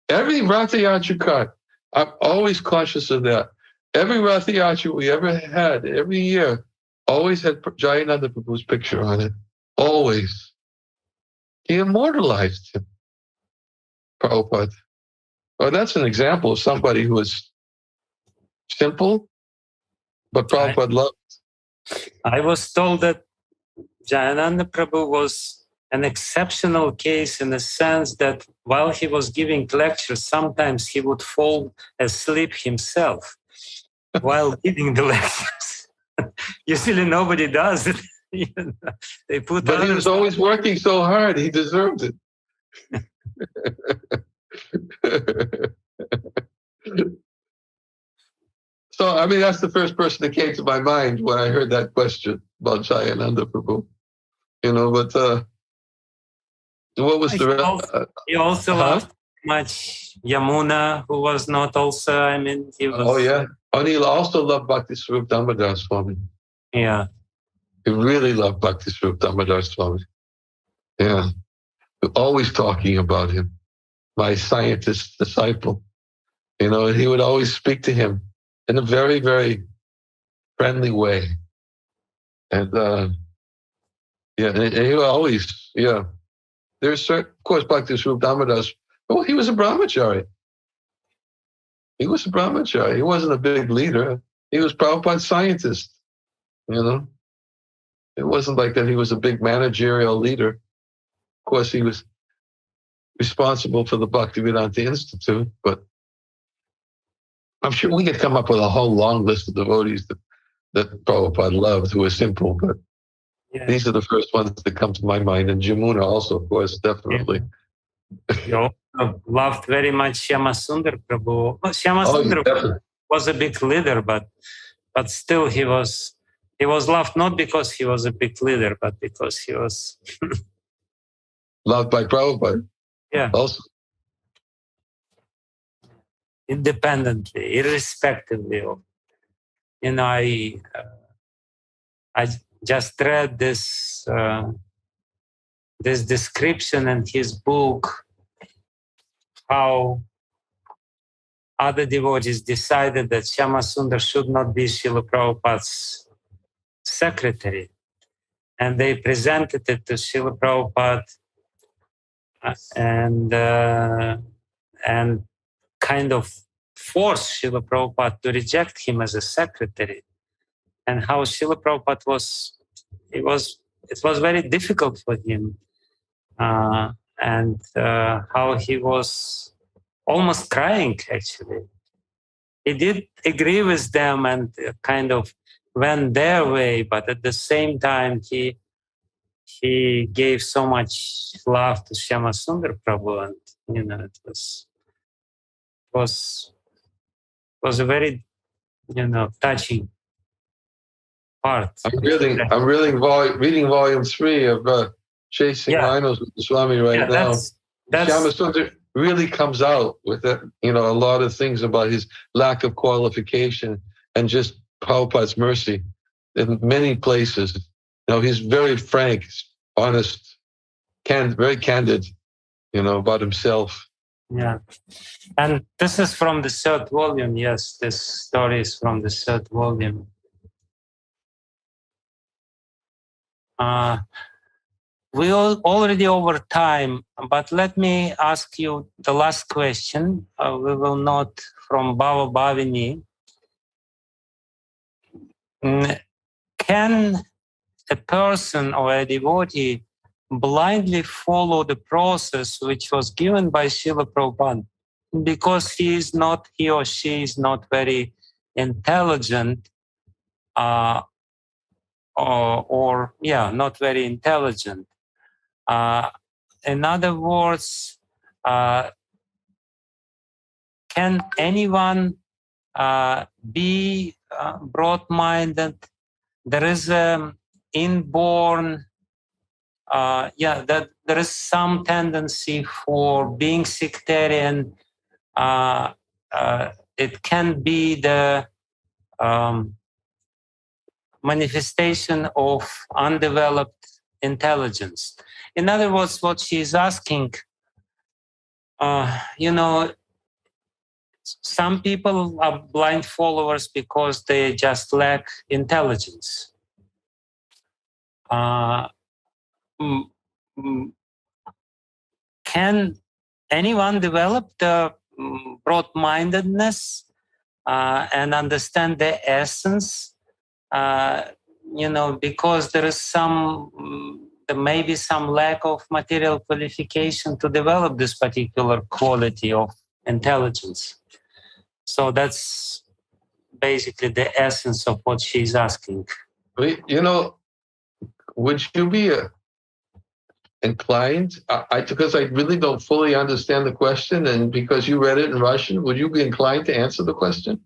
Every Rath Yatra card, I'm always conscious of that. Every Rath Yatra we ever had, every year, always had Jayananda Prabhu's picture on it. Always. He immortalized him, Prabhupada. Well, that's an example of somebody who was simple, but Prabhupada loved. I was told that Jayananda Prabhu was an exceptional case in the sense that while he was giving lectures, sometimes he would fall asleep himself while giving the lectures. Usually nobody does it. But he was always working so hard, he deserved it. So, that's the first person that came to my mind when I heard that question about Jayananda Prabhu. But what was the rest? He also loved much Yamuna, who was not also, he was... Oh, yeah. And he also loved Bhakti Damodar Swami. Yeah. He really loved Bhakti Damodar Swami. Yeah. Always talking about him. My scientist disciple. And he would always speak to him in a very, very friendly way. And, and he would always, There's certain, of course, Bhakti Damodar, well, he was a brahmachari. He was a brahmachari. He wasn't a big leader. He was Prabhupada's scientist, It wasn't like that he was a big managerial leader. Of course, he was responsible for the Bhakti Vedanta Institute, but I'm sure we could come up with a whole long list of devotees that Prabhupada loved who were simple, but these are the first ones that come to my mind. And Jamuna also, of course, definitely. He also loved very much Shyama Sundar Prabhu. Shyama Sundar was a big leader, but still he was loved not because he was a big leader, but because he was loved by Prabhupada. Yeah. Also. Independently, irrespectively of, I just read this description in his book, how other devotees decided that Shyama Sundar should not be Srila Prabhupada's secretary. And they presented it to Srila Prabhupada and kind of forced Srila Prabhupada to reject him as a secretary. And how Srila Prabhupada was it was very difficult for him, and how he was almost crying, actually. He did agree with them and kind of went their way, but at the same time, he gave so much love to Shyama Sundar Prabhu, and it was a very touching part. I'm reading volume 3 of Chasing Rhinos with the Swami right now. Shyama Sundar really comes out with a lot of things about his lack of qualification and just Prabhupada's mercy in many places. He's very frank, honest, very candid, about himself. Yeah. And this is from the 3rd volume. Yes, this story is from the 3rd volume. We are already over time, but let me ask you the last question. We will not from Bhava Bhavini. Can a person or a devotee blindly follow the process which was given by Srila Prabhupada because he or she is not very intelligent, not very intelligent? In other words, can anyone be broad-minded? There is an inborn, that there is some tendency for being sectarian. It can be the manifestation of undeveloped intelligence. In other words, what she is asking, some people are blind followers because they just lack intelligence. Can anyone develop the broad-mindedness and understand the essence? Because there may be some lack of material qualification to develop this particular quality of intelligence. So that's basically the essence of what she's asking. Would you be inclined, because I really don't fully understand the question, and because you read it in Russian, would you be inclined to answer the question?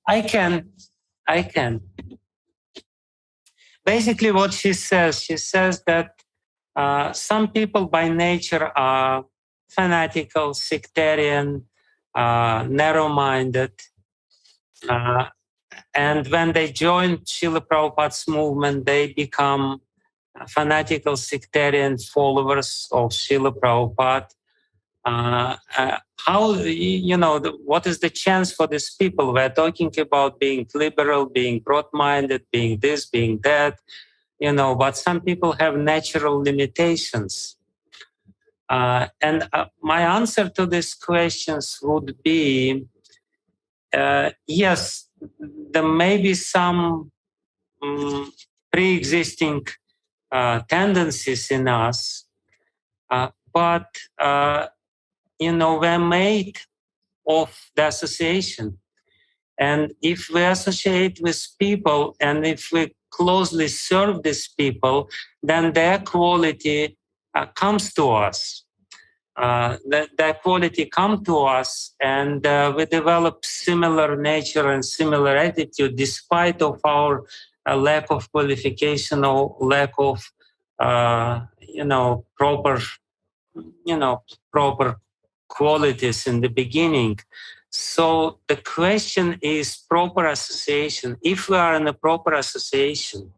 I can. Basically what she says that some people by nature are fanatical, sectarian, narrow-minded, and when they join Srila Prabhupada's movement, they become fanatical, sectarian followers of Srila Prabhupada. What is the chance for these people? We're talking about being liberal, being broad-minded, being this, being that, but some people have natural limitations. And my answer to these questions would be, yes, there may be some pre-existing tendencies in us, but we're made of the association. And if we associate with people and if we closely serve these people, then their quality comes to us. Their quality comes to us, and we develop similar nature and similar attitude despite of our lack of qualification or lack of proper qualities in the beginning. So the question is proper association. If we are in a proper association,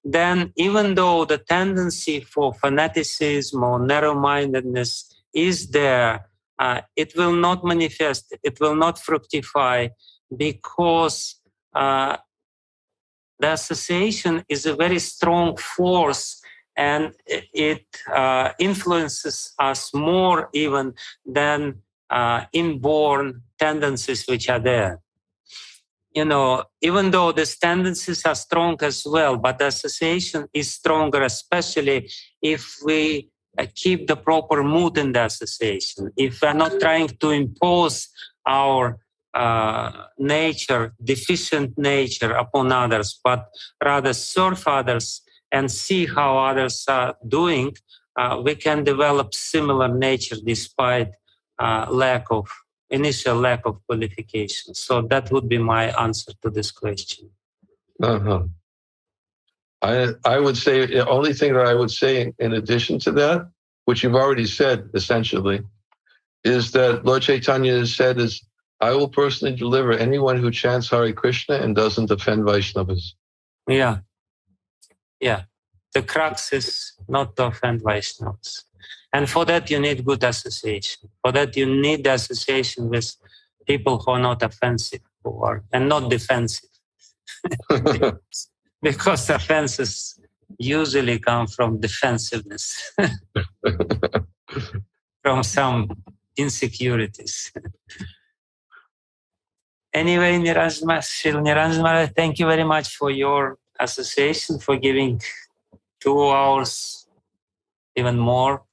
then even though the tendency for fanaticism or narrow-mindedness is there, it will not manifest, it will not fructify, because the association is a very strong force, and it influences us more even than inborn tendencies which are there. even though these tendencies are strong as well, but the association is stronger, especially if we keep the proper mood in the association. If we're not trying to impose our nature, deficient nature upon others, but rather serve others and see how others are doing, we can develop similar nature despite initial lack of qualification. So that would be my answer to this question. Uh-huh. I would say the only thing that I would say in addition to that, which you've already said essentially, is that Lord Chaitanya has said is, I will personally deliver anyone who chants Hare Krishna and doesn't offend Vaishnavas. Yeah. The crux is not to offend Vaishnavas. And for that, you need good association. For that, you need the association with people who are not offensive and not defensive. Because offenses usually come from defensiveness, from some insecurities. Anyway, Niranjana, thank you very much for your association, for giving 2 hours, even more,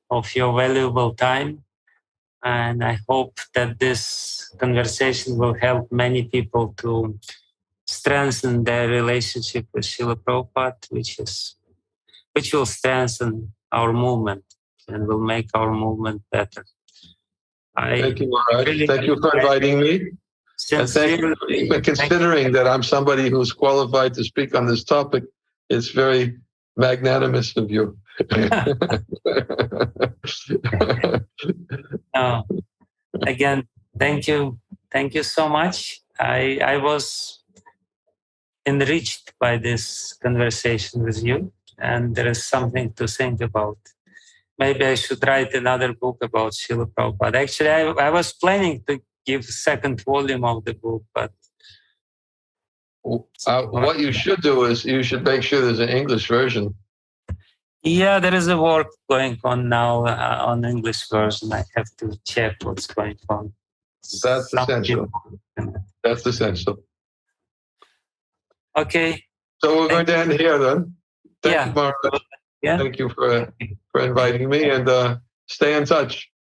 of your valuable time. And I hope that this conversation will help many people to strengthen their relationship with Srila Prabhupada, which will strengthen our movement and will make our movement better. Thank you, Maharaj. Thank you for inviting me. And thank you for considering that I'm somebody who's qualified to speak on this topic. It's very magnanimous of you. No. Again, thank you. Thank you so much. I was enriched by this conversation with you, and there is something to think about. Maybe I should write another book about Srila Prabhupada. Actually, I was planning to give second volume of the book, but what you should do is you should make sure there's an English version. Yeah, there is a work going on now on English version. I have to check what's going on. That's essential. That's essential. Okay. So we're going to end here then. Thank you, Maharaj. Yeah. Thank you for inviting me, and stay in touch.